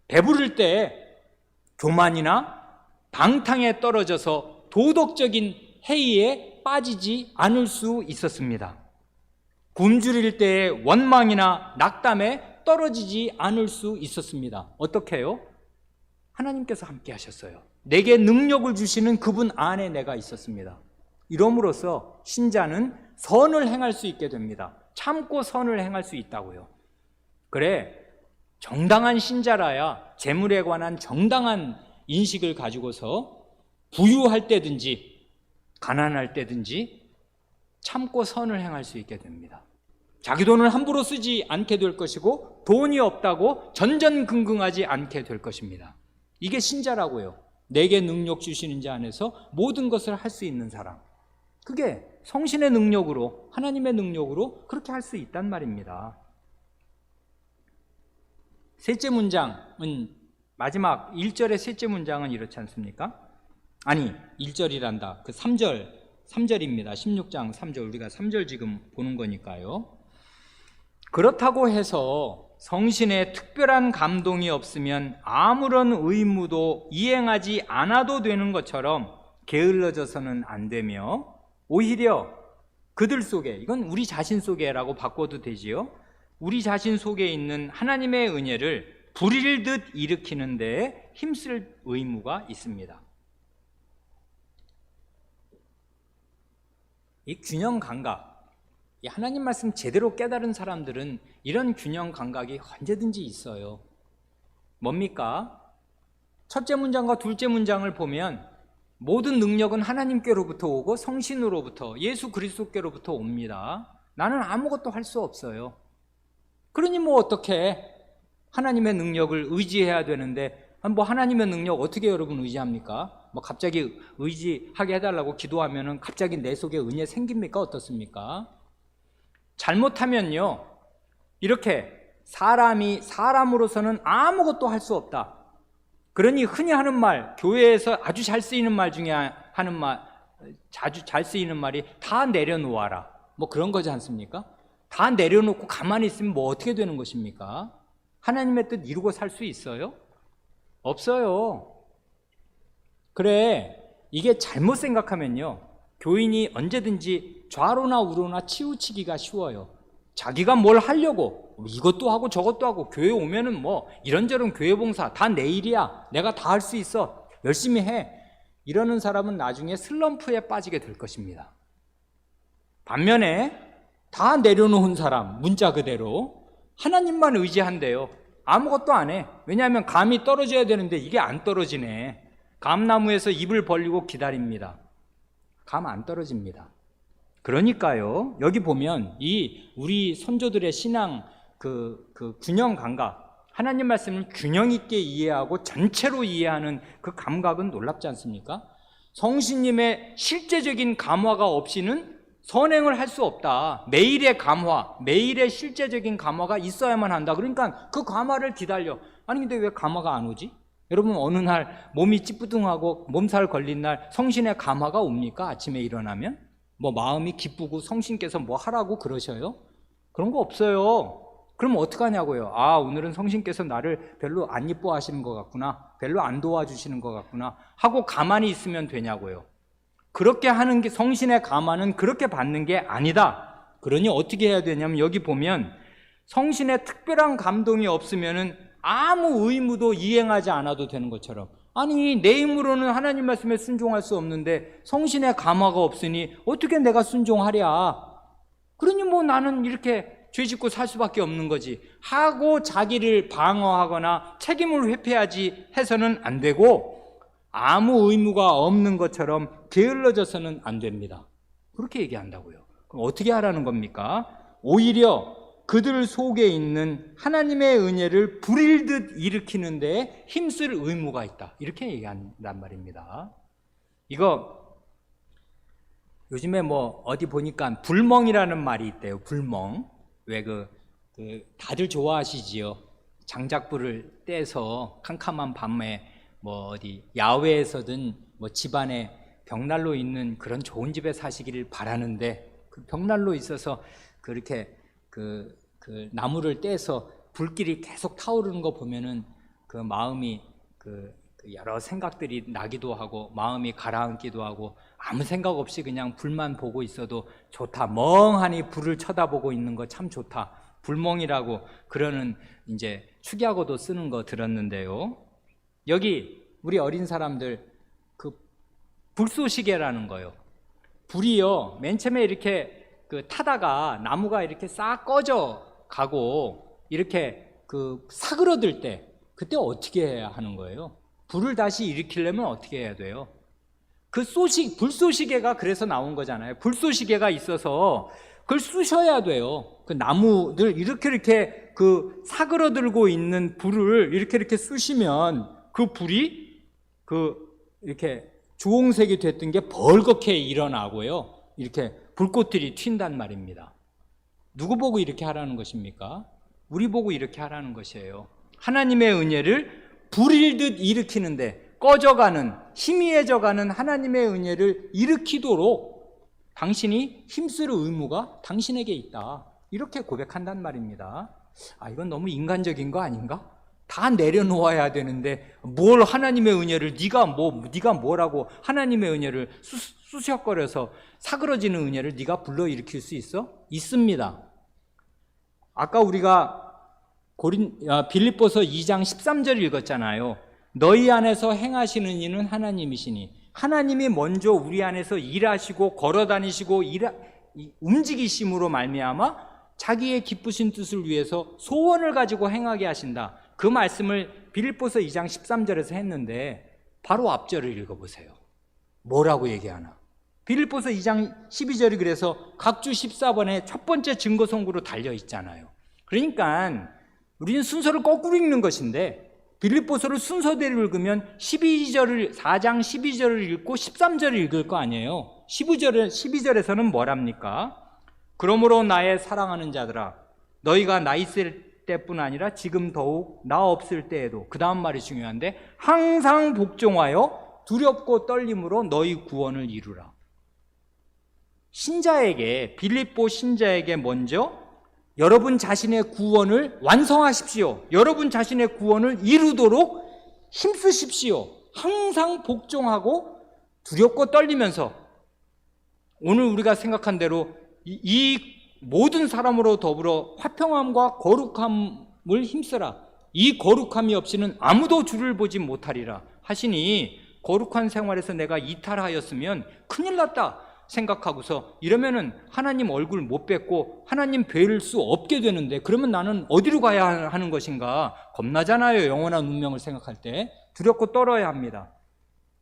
배부를 때 교만이나 방탕에 떨어져서 도덕적인 해이에 빠지지 않을 수 있었습니다. 굶주릴 때의 원망이나 낙담에 떨어지지 않을 수 있었습니다. 어떻게 해요? 하나님께서 함께 하셨어요. 내게 능력을 주시는 그분 안에 내가 있었습니다. 이러므로써 신자는 선을 행할 수 있게 됩니다. 참고 선을 행할 수 있다고요. 그래, 정당한 신자라야 재물에 관한 정당한 인식을 가지고서 부유할 때든지 가난할 때든지 참고 선을 행할 수 있게 됩니다. 자기 돈을 함부로 쓰지 않게 될 것이고 돈이 없다고 전전긍긍하지 않게 될 것입니다. 이게 신자라고요. 내게 능력 주시는 자 안에서 모든 것을 할 수 있는 사람. 그게 성신의 능력으로, 하나님의 능력으로 그렇게 할 수 있단 말입니다. 셋째 문장은, 마지막 1절의 셋째 문장은 이렇지 않습니까? 아니, 1절이란다. 그 3절입니다. 16장 3절. 우리가 3절 지금 보는 거니까요. 그렇다고 해서 성신의 특별한 감동이 없으면 아무런 의무도 이행하지 않아도 되는 것처럼 게을러져서는 안 되며, 오히려 그들 속에, 이건 우리 자신 속에라고 바꿔도 되지요. 우리 자신 속에 있는 하나님의 은혜를 불일 듯 일으키는 데 힘쓸 의무가 있습니다. 이 균형 감각, 이 하나님 말씀 제대로 깨달은 사람들은 이런 균형 감각이 언제든지 있어요. 뭡니까? 첫째 문장과 둘째 문장을 보면 모든 능력은 하나님께로부터 오고 성신으로부터, 예수 그리스도께로부터 옵니다. 나는 아무것도 할 수 없어요. 그러니 뭐 어떻게 하나님의 능력을 의지해야 되는데, 뭐 하나님의 능력 어떻게 여러분 의지합니까? 뭐 갑자기 의지하게 해달라고 기도하면은 갑자기 내 속에 은혜 생깁니까? 어떻습니까? 잘못하면요, 이렇게 사람이 사람으로서는 아무것도 할 수 없다. 그러니 흔히 하는 말, 교회에서 아주 잘 쓰이는 말 중에 하는 말, 자주 잘 쓰이는 말이 다 내려놓아라. 뭐 그런 거지 않습니까? 다 내려놓고 가만히 있으면 뭐 어떻게 되는 것입니까? 하나님의 뜻 이루고 살 수 있어요? 없어요. 그래, 이게 잘못 생각하면요, 교인이 언제든지 좌로나 우로나 치우치기가 쉬워요. 자기가 뭘 하려고 이것도 하고 저것도 하고, 교회 오면은 뭐 이런저런 교회 봉사 다 내 일이야, 내가 다 할 수 있어, 열심히 해, 이러는 사람은 나중에 슬럼프에 빠지게 될 것입니다. 반면에 다 내려놓은 사람, 문자 그대로 하나님만 의지한대요. 아무것도 안 해. 왜냐하면 감이 떨어져야 되는데 이게 안 떨어지네. 감나무에서 입을 벌리고 기다립니다. 감 안 떨어집니다. 그러니까요, 여기 보면 이 우리 선조들의 신앙 그 균형 감각, 하나님 말씀을 균형 있게 이해하고 전체로 이해하는 그 감각은 놀랍지 않습니까? 성신님의 실제적인 감화가 없이는 선행을 할 수 없다. 매일의 감화, 매일의 실제적인 감화가 있어야만 한다. 그러니까 그 감화를 기다려. 아니 근데 왜 감화가 안 오지? 여러분, 어느 날 몸이 찌뿌둥하고 몸살 걸린 날 성신의 감화가 옵니까? 아침에 일어나면 뭐 마음이 기쁘고 성신께서 뭐 하라고 그러셔요? 그런 거 없어요. 그럼 어떡하냐고요? 아, 오늘은 성신께서 나를 별로 안 이뻐하시는 것 같구나, 별로 안 도와주시는 것 같구나 하고 가만히 있으면 되냐고요. 그렇게 하는 게, 성신의 감화는 그렇게 받는 게 아니다. 그러니 어떻게 해야 되냐면, 여기 보면 성신의 특별한 감동이 없으면은 아무 의무도 이행하지 않아도 되는 것처럼, 아니 내 힘으로는 하나님 말씀에 순종할 수 없는데 성신의 감화가 없으니 어떻게 내가 순종하랴. 그러니 뭐 나는 이렇게 죄짓고 살 수밖에 없는 거지 하고 자기를 방어하거나 책임을 회피하지 해서는 안 되고, 아무 의무가 없는 것처럼 게을러져서는 안 됩니다. 그렇게 얘기한다고요. 그럼 어떻게 하라는 겁니까? 오히려 그들 속에 있는 하나님의 은혜를 불일 듯 일으키는 데 힘쓸 의무가 있다. 이렇게 얘기한단 말입니다. 이거 요즘에 뭐 어디 보니까 불멍이라는 말이 있대요. 불멍. 왜 다들 좋아하시지요. 장작불을 떼서 캄캄한 밤에 뭐 어디 야외에서든 뭐 집안에 벽난로 있는 그런 좋은 집에 사시기를 바라는데, 그 벽난로 있어서 그렇게 그 나무를 떼서 불길이 계속 타오르는 거 보면은 그 마음이 그 여러 생각들이 나기도 하고 마음이 가라앉기도 하고, 아무 생각 없이 그냥 불만 보고 있어도 좋다. 멍하니 불을 쳐다보고 있는 거 참 좋다. 불멍이라고 그러는 이제 축약어도 쓰는 거 들었는데요. 여기 우리 어린 사람들 그 불쏘시개라는 거요. 불이요, 맨 처음에 이렇게 타다가 나무가 이렇게 싹 꺼져 가고 이렇게 사그러들 때, 그때 어떻게 해야 하는 거예요? 불을 다시 일으키려면 어떻게 해야 돼요? 불쏘시개가 그래서 나온 거잖아요. 불쏘시개가 있어서 그걸 쑤셔야 돼요. 그 나무들 이렇게 사그러들고 있는 불을 이렇게 쑤시면 그 불이 이렇게 주홍색이 됐던 게 벌겋게 일어나고요. 이렇게 불꽃들이 튄단 말입니다. 누구 보고 이렇게 하라는 것입니까? 우리 보고 이렇게 하라는 것이에요. 하나님의 은혜를 불일듯 일으키는데, 꺼져가는, 희미해져가는 하나님의 은혜를 일으키도록 당신이 힘쓸 의무가 당신에게 있다. 이렇게 고백한단 말입니다. 이건 너무 인간적인 거 아닌가? 다 내려놓아야 되는데 뭘 하나님의 은혜를 네가 뭐라고 하나님의 은혜를 쑤셔거려서 사그러지는 은혜를 네가 불러일으킬 수 있어? 있습니다. 아까 우리가 빌립보서 2장 13절 읽었잖아요. 너희 안에서 행하시는 이는 하나님이시니, 하나님이 먼저 우리 안에서 일하시고 걸어다니시고 움직이심으로 말미암아 자기의 기쁘신 뜻을 위해서 소원을 가지고 행하게 하신다. 그 말씀을 빌립보서 2장 13절에서 했는데 바로 앞절을 읽어보세요. 뭐라고 얘기하나? 빌립보서 2장 12절이 그래서 각주 14번에 첫 번째 증거 선고로 달려 있잖아요. 그러니까 우리는 순서를 거꾸로 읽는 것인데, 빌립보서를 순서대로 읽으면 4장 12절을 읽고 13절을 읽을 거 아니에요. 12절에서는 뭐랍니까? 그러므로 나의 사랑하는 자들아, 너희가 나 있을 때뿐 아니라 지금 더욱 나 없을 때에도, 그 다음 말이 중요한데, 항상 복종하여 두렵고 떨림으로 너희 구원을 이루라. 빌립보 신자에게 먼저 여러분 자신의 구원을 완성하십시오. 여러분 자신의 구원을 이루도록 힘쓰십시오. 항상 복종하고 두렵고 떨리면서, 오늘 우리가 생각한 대로 이 모든 사람으로 더불어 화평함과 거룩함을 힘쓰라. 이 거룩함이 없이는 아무도 주를 보지 못하리라 하시니, 거룩한 생활에서 내가 이탈하였으면 큰일 났다 생각하고서 이러면은 하나님 얼굴 못 뵙고 하나님 뵐 수 없게 되는데, 그러면 나는 어디로 가야 하는 것인가 겁나잖아요. 영원한 운명을 생각할 때 두렵고 떨어야 합니다.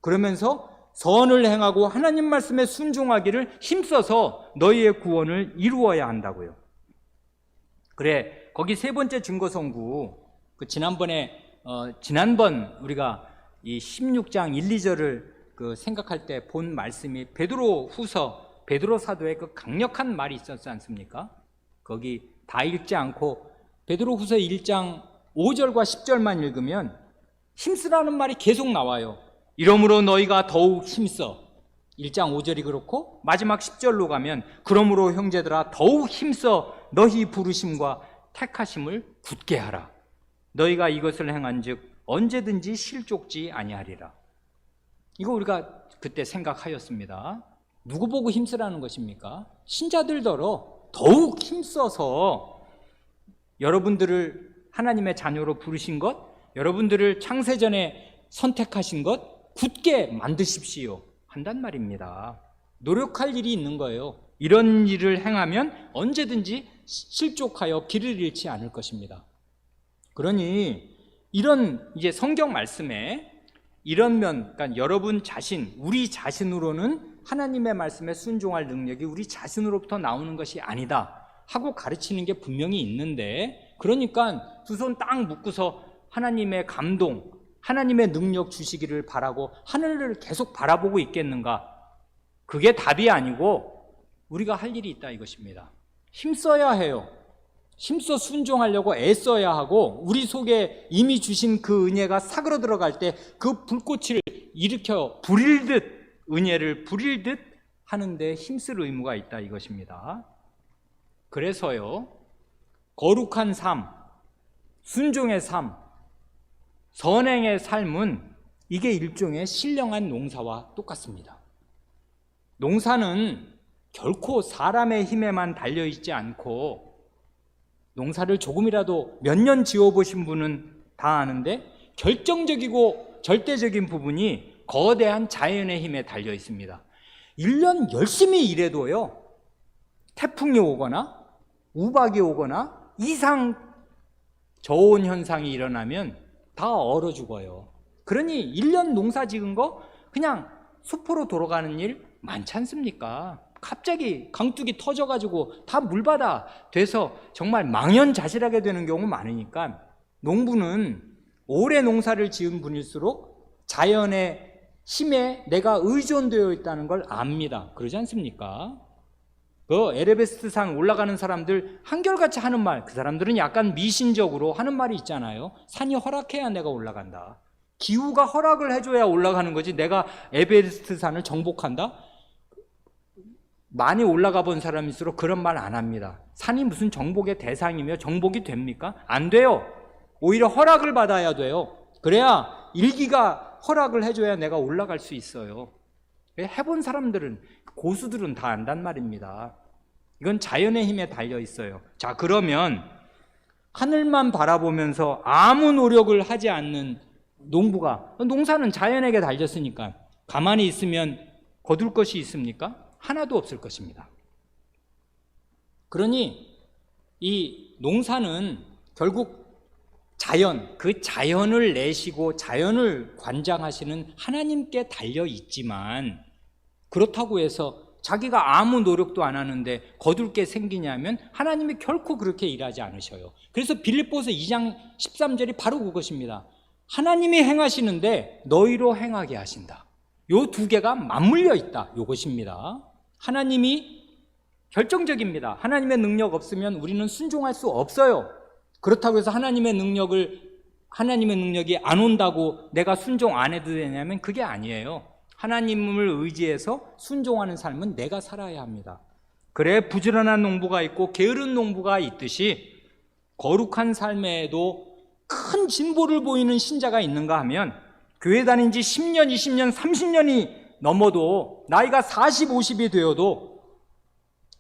그러면서 선을 행하고 하나님 말씀에 순종하기를 힘써서 너희의 구원을 이루어야 한다고요. 그래, 거기 세 번째 증거 선고, 지난번 우리가 이 16장 1, 2절을 생각할 때 본 말씀이 베드로 사도의 강력한 말이 있었지 않습니까? 거기 다 읽지 않고 베드로 후서 1장 5절과 10절만 읽으면 힘쓰라는 말이 계속 나와요. 이러므로 너희가 더욱 힘써. 1장 5절이 그렇고 마지막 10절로 가면 그러므로 형제들아 더욱 힘써 너희 부르심과 택하심을 굳게 하라. 너희가 이것을 행한즉 언제든지 실족지 아니하리라. 이거 우리가 그때 생각하였습니다. 누구 보고 힘쓰라는 것입니까? 신자들더러 더욱 힘써서 여러분들을 하나님의 자녀로 부르신 것, 여러분들을 창세전에 선택하신 것 굳게 만드십시오 한단 말입니다. 노력할 일이 있는 거예요. 이런 일을 행하면 언제든지 실족하여 길을 잃지 않을 것입니다. 그러니 이런 이제 성경 말씀에 이런 면, 그러니까 여러분 자신, 우리 자신으로는 하나님의 말씀에 순종할 능력이 우리 자신으로부터 나오는 것이 아니다 하고 가르치는 게 분명히 있는데, 그러니까 두 손 딱 묶고서 하나님의 감동, 하나님의 능력 주시기를 바라고 하늘을 계속 바라보고 있겠는가? 그게 답이 아니고 우리가 할 일이 있다 이것입니다. 힘써야 해요. 힘써 순종하려고 애써야 하고 우리 속에 이미 주신 그 은혜가 사그러 들어갈 때 그 불꽃을 일으켜 부릴 듯 은혜를 부릴 듯 하는데 힘쓸 의무가 있다 이것입니다. 그래서요, 거룩한 삶, 순종의 삶, 선행의 삶은 이게 일종의 신령한 농사와 똑같습니다. 농사는 결코 사람의 힘에만 달려있지 않고, 농사를 조금이라도 몇 년 지어보신 분은 다 아는데 결정적이고 절대적인 부분이 거대한 자연의 힘에 달려 있습니다. 1년 열심히 일해도요, 태풍이 오거나 우박이 오거나 이상 저온 현상이 일어나면 다 얼어 죽어요. 그러니 1년 농사 지은 거 그냥 수포로 돌아가는 일 많지 않습니까? 갑자기 강둑이 터져가지고 다 물바다 돼서 정말 망연자실하게 되는 경우 많으니까, 농부는 오래 농사를 지은 분일수록 자연의 힘에 내가 의존되어 있다는 걸 압니다. 그러지 않습니까? 그 에베레스트 산 올라가는 사람들 한결같이 하는 말, 그 사람들은 약간 미신적으로 하는 말이 있잖아요. 산이 허락해야 내가 올라간다. 기후가 허락을 해줘야 올라가는 거지 내가 에베레스트 산을 정복한다? 많이 올라가 본 사람일수록 그런 말 안 합니다. 산이 무슨 정복의 대상이며 정복이 됩니까? 안 돼요. 오히려 허락을 받아야 돼요. 그래야 일기가 허락을 해줘야 내가 올라갈 수 있어요. 해본 사람들은, 고수들은 다 안단 말입니다. 이건 자연의 힘에 달려 있어요. 자, 그러면 하늘만 바라보면서 아무 노력을 하지 않는 농부가, 농사는 자연에게 달렸으니까 가만히 있으면 거둘 것이 있습니까? 하나도 없을 것입니다. 그러니 이 농사는 결국 자연, 그 자연을 내시고 자연을 관장하시는 하나님께 달려 있지만, 그렇다고 해서 자기가 아무 노력도 안 하는데 거둘 게 생기냐면 하나님이 결코 그렇게 일하지 않으셔요. 그래서 빌립보서 2장 13절이 바로 그것입니다. 하나님이 행하시는데 너희로 행하게 하신다. 요 두 개가 맞물려 있다, 요것입니다. 하나님이 결정적입니다. 하나님의 능력 없으면 우리는 순종할 수 없어요. 그렇다고 해서 하나님의 능력이 안 온다고 내가 순종 안 해도 되냐면 그게 아니에요. 하나님을 의지해서 순종하는 삶은 내가 살아야 합니다. 그래 부지런한 농부가 있고 게으른 농부가 있듯이 거룩한 삶에도 큰 진보를 보이는 신자가 있는가 하면, 교회 다닌 지 10년, 20년, 30년이 넘어도, 나이가 40, 50이 되어도,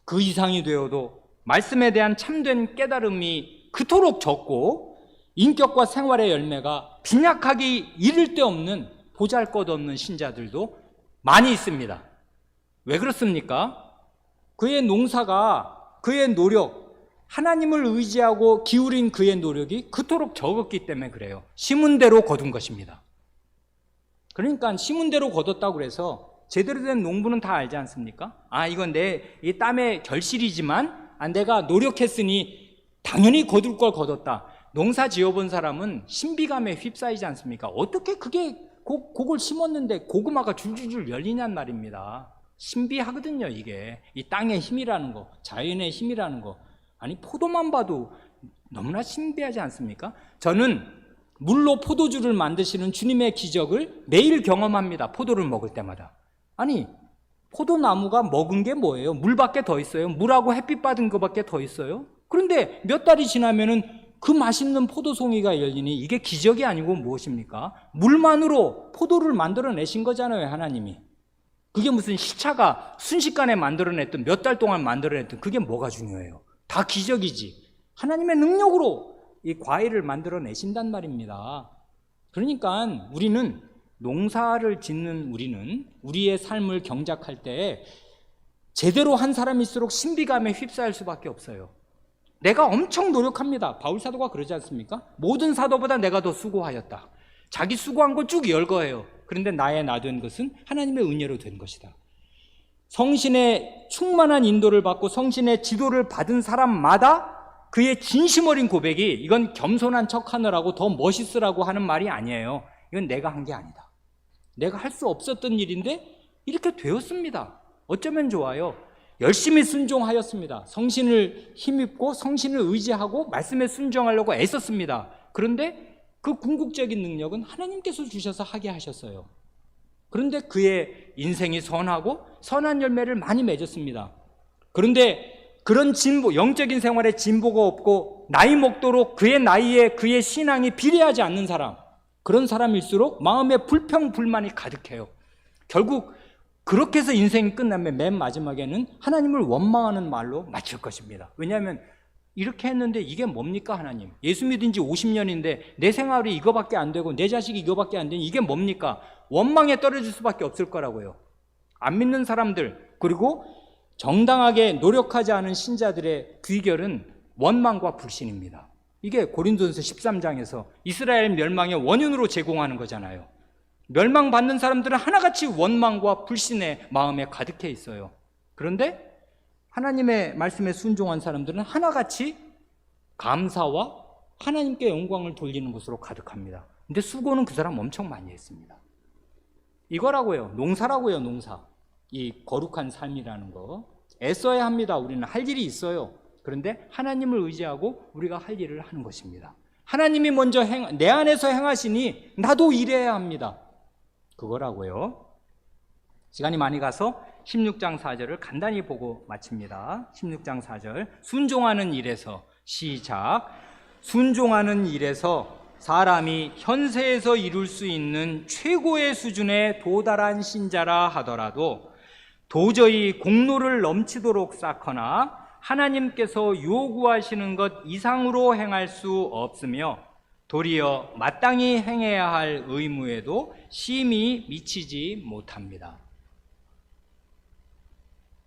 그 이상이 되어도 말씀에 대한 참된 깨달음이 그토록 적고 인격과 생활의 열매가 빈약하기 이를 데 없는 보잘것없는 신자들도 많이 있습니다. 왜 그렇습니까? 그의 농사가, 그의 노력, 하나님을 의지하고 기울인 그의 노력이 그토록 적었기 때문에 그래요. 심은 대로 거둔 것입니다. 그러니까 심은 대로 거뒀다고 그래서 제대로 된 농부는 다 알지 않습니까? 아, 이건 내 이 땀의 결실이지만 내가 노력했으니 당연히 거둘 걸 거뒀다. 농사 지어본 사람은 신비감에 휩싸이지 않습니까? 어떻게 그게 곡을 심었는데 고구마가 줄줄줄 열리냔 말입니다. 신비하거든요, 이게. 이 땅의 힘이라는 거, 자연의 힘이라는 거. 아니, 포도만 봐도 너무나 신비하지 않습니까? 저는 물로 포도주를 만드시는 주님의 기적을 매일 경험합니다. 포도를 먹을 때마다. 아니, 포도나무가 먹은 게 뭐예요? 물밖에 더 있어요? 물하고 햇빛 받은 것밖에 더 있어요? 그런데 몇 달이 지나면은 그 맛있는 포도송이가 열리니 이게 기적이 아니고 무엇입니까? 물만으로 포도를 만들어내신 거잖아요, 하나님이. 그게 무슨 시차가 순식간에 만들어냈든 몇 달 동안 만들어냈든 그게 뭐가 중요해요? 다 기적이지. 하나님의 능력으로 이 과일을 만들어내신단 말입니다. 그러니까 우리는, 농사를 짓는 우리는 우리의 삶을 경작할 때 제대로 한 사람일수록 신비감에 휩싸일 수밖에 없어요. 내가 엄청 노력합니다. 바울 사도가 그러지 않습니까? 모든 사도보다 내가 더 수고하였다. 자기 수고한 거 쭉 열거해요. 그런데 나의 나 된 것은 하나님의 은혜로 된 것이다. 성신의 충만한 인도를 받고 성신의 지도를 받은 사람마다 그의 진심 어린 고백이, 이건 겸손한 척하느라고 더 멋있으라고 하는 말이 아니에요. 이건 내가 한 게 아니다. 내가 할 수 없었던 일인데 이렇게 되었습니다. 어쩌면 좋아요. 열심히 순종하였습니다. 성신을 힘입고 성신을 의지하고 말씀에 순종하려고 애썼습니다. 그런데 그 궁극적인 능력은 하나님께서 주셔서 하게 하셨어요. 그런데 그의 인생이 선하고 선한 열매를 많이 맺었습니다. 그런데 그런 영적인 생활에 진보가 없고 나이 먹도록 그의 나이에 그의 신앙이 비례하지 않는 사람, 그런 사람일수록 마음에 불평불만이 가득해요. 결국 그렇게 해서 인생이 끝나면 맨 마지막에는 하나님을 원망하는 말로 마칠 것입니다. 왜냐하면 이렇게 했는데 이게 뭡니까 하나님? 예수 믿은 지 50년인데 내 생활이 이거밖에 안 되고 내 자식이 이거밖에 안 되니 이게 뭡니까? 원망에 떨어질 수밖에 없을 거라고요. 안 믿는 사람들, 그리고 정당하게 노력하지 않은 신자들의 귀결은 원망과 불신입니다. 이게 고린도전서 13장에서 이스라엘 멸망의 원인으로 제공하는 거잖아요. 멸망받는 사람들은 하나같이 원망과 불신의 마음에 가득해 있어요. 그런데 하나님의 말씀에 순종한 사람들은 하나같이 감사와 하나님께 영광을 돌리는 것으로 가득합니다. 근데 수고는 그 사람 엄청 많이 했습니다. 이거라고요. 농사라고요. 농사. 이 거룩한 삶이라는 거 애써야 합니다. 우리는 할 일이 있어요. 그런데 하나님을 의지하고 우리가 할 일을 하는 것입니다. 하나님이 먼저 내 안에서 행하시니 나도 일해야 합니다. 그거라고요. 시간이 많이 가서 16장 4절을 간단히 보고 마칩니다. 16장 4절, 순종하는 일에서, 시작. 순종하는 일에서 사람이 현세에서 이룰 수 있는 최고의 수준에 도달한 신자라 하더라도 도저히 공로를 넘치도록 쌓거나 하나님께서 요구하시는 것 이상으로 행할 수 없으며 도리어 마땅히 행해야 할 의무에도 심히 미치지 못합니다.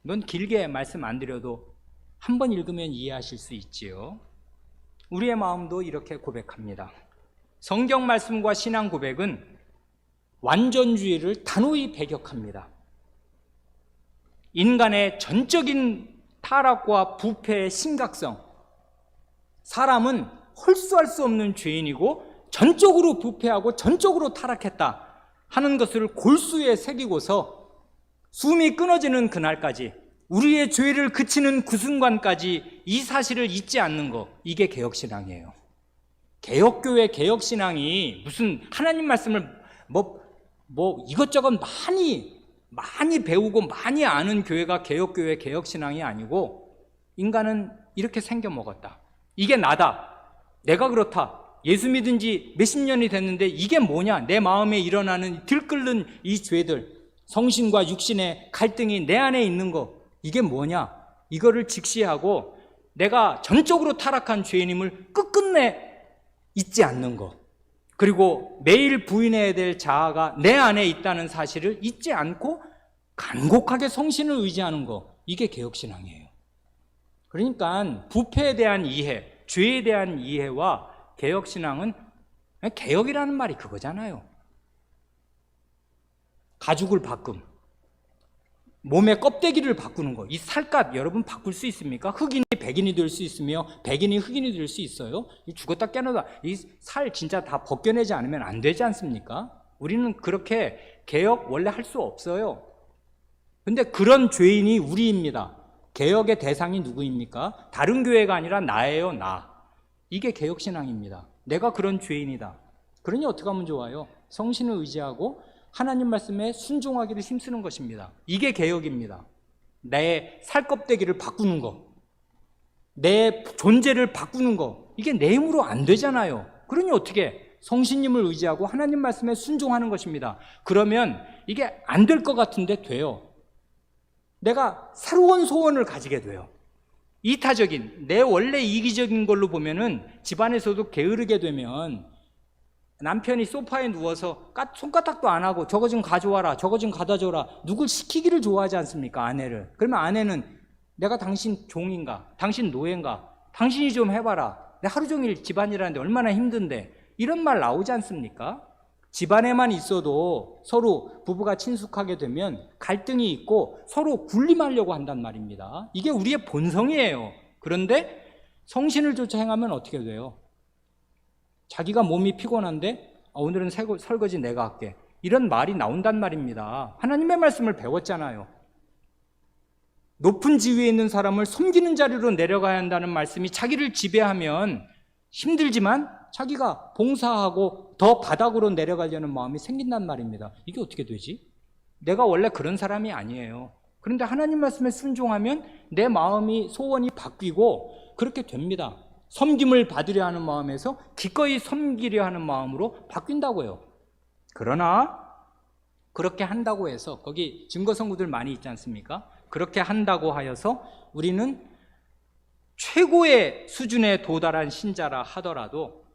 이건 길게 말씀 안 드려도 한 번 읽으면 이해하실 수 있지요. 우리의 마음도 이렇게 고백합니다. 성경 말씀과 신앙 고백은 완전주의를 단호히 배격합니다. 인간의 전적인 타락과 부패의 심각성, 사람은 홀수할 수 없는 죄인이고 전적으로 부패하고 전적으로 타락했다 하는 것을 골수에 새기고서 숨이 끊어지는 그날까지, 우리의 죄를 그치는 그 순간까지 이 사실을 잊지 않는 것, 이게 개혁신앙이에요. 개혁교회 개혁신앙이 무슨 하나님 말씀을 이것저것 많이 배우고 많이 아는 교회가 개혁교회 개혁신앙이 아니고, 인간은 이렇게 생겨먹었다. 이게 나다. 내가 그렇다. 예수 믿은 지 몇십 년이 됐는데 이게 뭐냐? 내 마음에 일어나는 들끓는 이 죄들, 성신과 육신의 갈등이 내 안에 있는 거, 이게 뭐냐? 이거를 직시하고 내가 전적으로 타락한 죄인임을 끝끝내 잊지 않는 거, 그리고 매일 부인해야 될 자아가 내 안에 있다는 사실을 잊지 않고 간곡하게 성신을 의지하는 거, 이게 개혁신앙이에요. 그러니까 부패에 대한 이해, 죄에 대한 이해와 개혁신앙은, 개혁이라는 말이 그거잖아요. 가죽을 바꿈, 몸의 껍데기를 바꾸는 거. 이 살갗 여러분 바꿀 수 있습니까? 흑인이 백인이 될 수 있으며 백인이 흑인이 될 수 있어요? 죽었다 깨어나다 이 살 진짜 다 벗겨내지 않으면 안 되지 않습니까? 우리는 그렇게 개혁 원래 할 수 없어요. 근데 그런 죄인이 우리입니다. 개혁의 대상이 누구입니까? 다른 교회가 아니라 나예요. 나. 이게 개혁신앙입니다. 내가 그런 죄인이다. 그러니 어떻게 하면 좋아요? 성신을 의지하고 하나님 말씀에 순종하기를 힘쓰는 것입니다. 이게 개혁입니다. 내 살껍데기를 바꾸는 거, 내 존재를 바꾸는 거, 이게 내 힘으로 안 되잖아요. 그러니 어떻게? 성신님을 의지하고 하나님 말씀에 순종하는 것입니다. 그러면 이게 안 될 것 같은데 돼요. 내가 새로운 소원을 가지게 돼요. 이타적인, 내 원래 이기적인 걸로 보면은 집안에서도 게으르게 되면 남편이 소파에 누워서 손가락도 안 하고 저거 좀 가져와라, 저거 좀 갖다 줘라, 누굴 시키기를 좋아하지 않습니까? 아내를. 그러면 아내는 내가 당신 종인가? 당신 노예인가? 당신이 좀 해봐라. 내가 하루 종일 집안일 하는데 얼마나 힘든데. 이런 말 나오지 않습니까? 집안에만 있어도 서로 부부가 친숙하게 되면 갈등이 있고 서로 군림하려고 한단 말입니다. 이게 우리의 본성이에요. 그런데 성신을 쫓아 행하면 어떻게 돼요? 자기가 몸이 피곤한데 오늘은 설거지 내가 할게, 이런 말이 나온단 말입니다. 하나님의 말씀을 배웠잖아요. 높은 지위에 있는 사람을 섬기는 자리로 내려가야 한다는 말씀이 자기를 지배하면 힘들지만 자기가 봉사하고 더 바닥으로 내려가려는 마음이 생긴단 말입니다. 이게 어떻게 되지? 내가 원래 그런 사람이 아니에요. 그런데 하나님 말씀에 순종하면 내 마음이, 소원이 바뀌고 그렇게 됩니다. 섬김을 받으려 하는 마음에서 기꺼이 섬기려 하는 마음으로 바뀐다고요. 그러나 그렇게 한다고 해서, 거기 증거선구들 많이 있지 않습니까? 그렇게 한다고 하여서 우리는 최고의 수준에 도달한 신자라 하더라도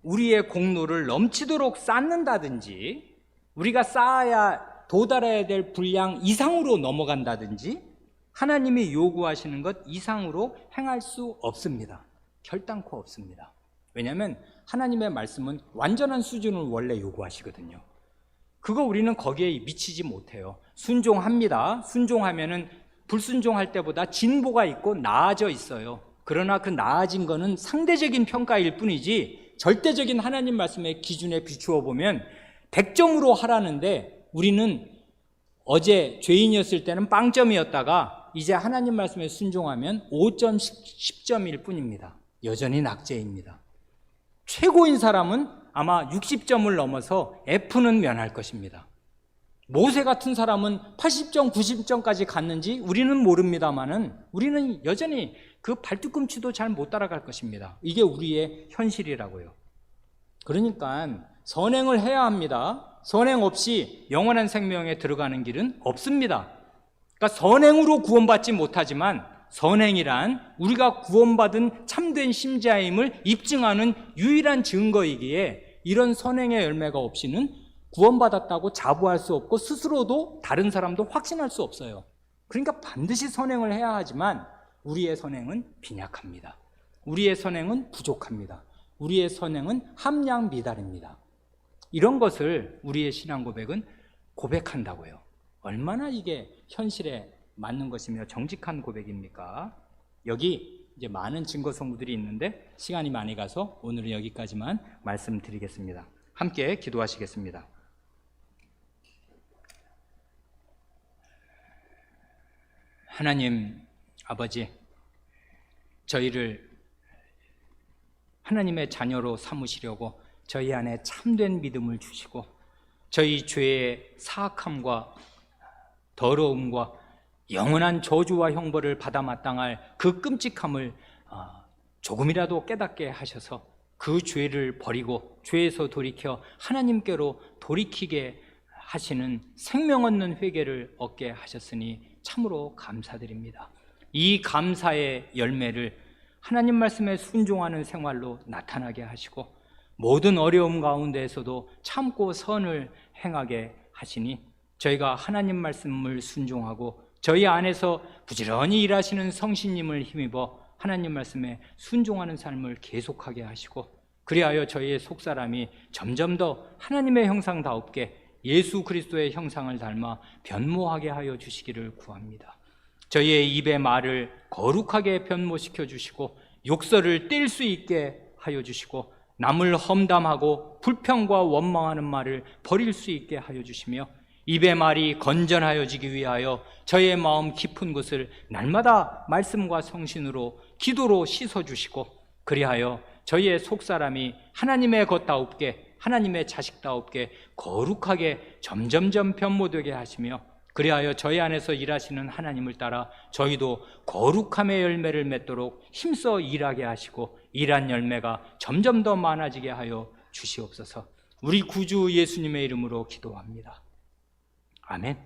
우리의 공로를 넘치도록 쌓는다든지, 우리가 쌓아야 도달해야 될 분량 이상으로 넘어간다든지, 하나님이 요구하시는 것 이상으로 행할 수 없습니다. 결단코 없습니다. 왜냐하면 하나님의 말씀은 완전한 수준을 원래 요구하시거든요. 그거 우리는 거기에 미치지 못해요. 순종합니다. 순종하면은 불순종할 때보다 진보가 있고 나아져 있어요. 그러나 그 나아진 거는 상대적인 평가일 뿐이지 절대적인 하나님 말씀의 기준에 비추어 보면 100점으로 하라는데, 우리는 어제 죄인이었을 때는 빵점이었다가 이제 하나님 말씀에 순종하면 5점, 10점일 뿐입니다. 여전히 낙제입니다. 최고인 사람은 아마 60점을 넘어서 F는 면할 것입니다. 모세 같은 사람은 80점, 90점까지 갔는지 우리는 모릅니다만은 우리는 여전히 그 발뒤꿈치도 잘 못 따라갈 것입니다. 이게 우리의 현실이라고요. 그러니까 선행을 해야 합니다. 선행 없이 영원한 생명에 들어가는 길은 없습니다. 그러니까 선행으로 구원받지 못하지만 선행이란 우리가 구원받은 참된 신자임을 입증하는 유일한 증거이기에 이런 선행의 열매가 없이는 구원받았다고 자부할 수 없고 스스로도 다른 사람도 확신할 수 없어요. 그러니까 반드시 선행을 해야 하지만 우리의 선행은 빈약합니다. 우리의 선행은 부족합니다. 우리의 선행은 함량 미달입니다. 이런 것을 우리의 신앙 고백은 고백한다고요. 얼마나 이게 현실에 맞는 것이며 정직한 고백입니까? 여기 이제 많은 증거 선구들이 있는데 시간이 많이 가서 오늘은 여기까지만 말씀드리겠습니다. 함께 기도하시겠습니다. 하나님 아버지, 저희를 하나님의 자녀로 삼으시려고 저희 안에 참된 믿음을 주시고 저희 죄의 사악함과 더러움과 영원한 저주와 형벌을 받아 마땅할 그 끔찍함을 조금이라도 깨닫게 하셔서 그 죄를 버리고 죄에서 돌이켜 하나님께로 돌이키게 하시는 생명 얻는 회개를 얻게 하셨으니 참으로 감사드립니다. 이 감사의 열매를 하나님 말씀에 순종하는 생활로 나타나게 하시고 모든 어려움 가운데에서도 참고 선을 행하게 하시니 저희가 하나님 말씀을 순종하고 저희 안에서 부지런히 일하시는 성신님을 힘입어 하나님 말씀에 순종하는 삶을 계속하게 하시고 그리하여 저희의 속사람이 점점 더 하나님의 형상다웁게 예수 그리스도의 형상을 닮아 변모하게 하여 주시기를 구합니다. 저희의 입의 말을 거룩하게 변모시켜 주시고 욕설을 뗄 수 있게 하여 주시고 남을 험담하고 불평과 원망하는 말을 버릴 수 있게 하여 주시며 입의 말이 건전하여지기 위하여 저희의 마음 깊은 곳을 날마다 말씀과 성신으로 기도로 씻어주시고 그리하여 저희의 속사람이 하나님의 것다웁게 하나님의 자식다웁게 거룩하게 점점점 변모되게 하시며 그리하여 저희 안에서 일하시는 하나님을 따라 저희도 거룩함의 열매를 맺도록 힘써 일하게 하시고 일한 열매가 점점 더 많아지게 하여 주시옵소서. 우리 구주 예수님의 이름으로 기도합니다. 아멘.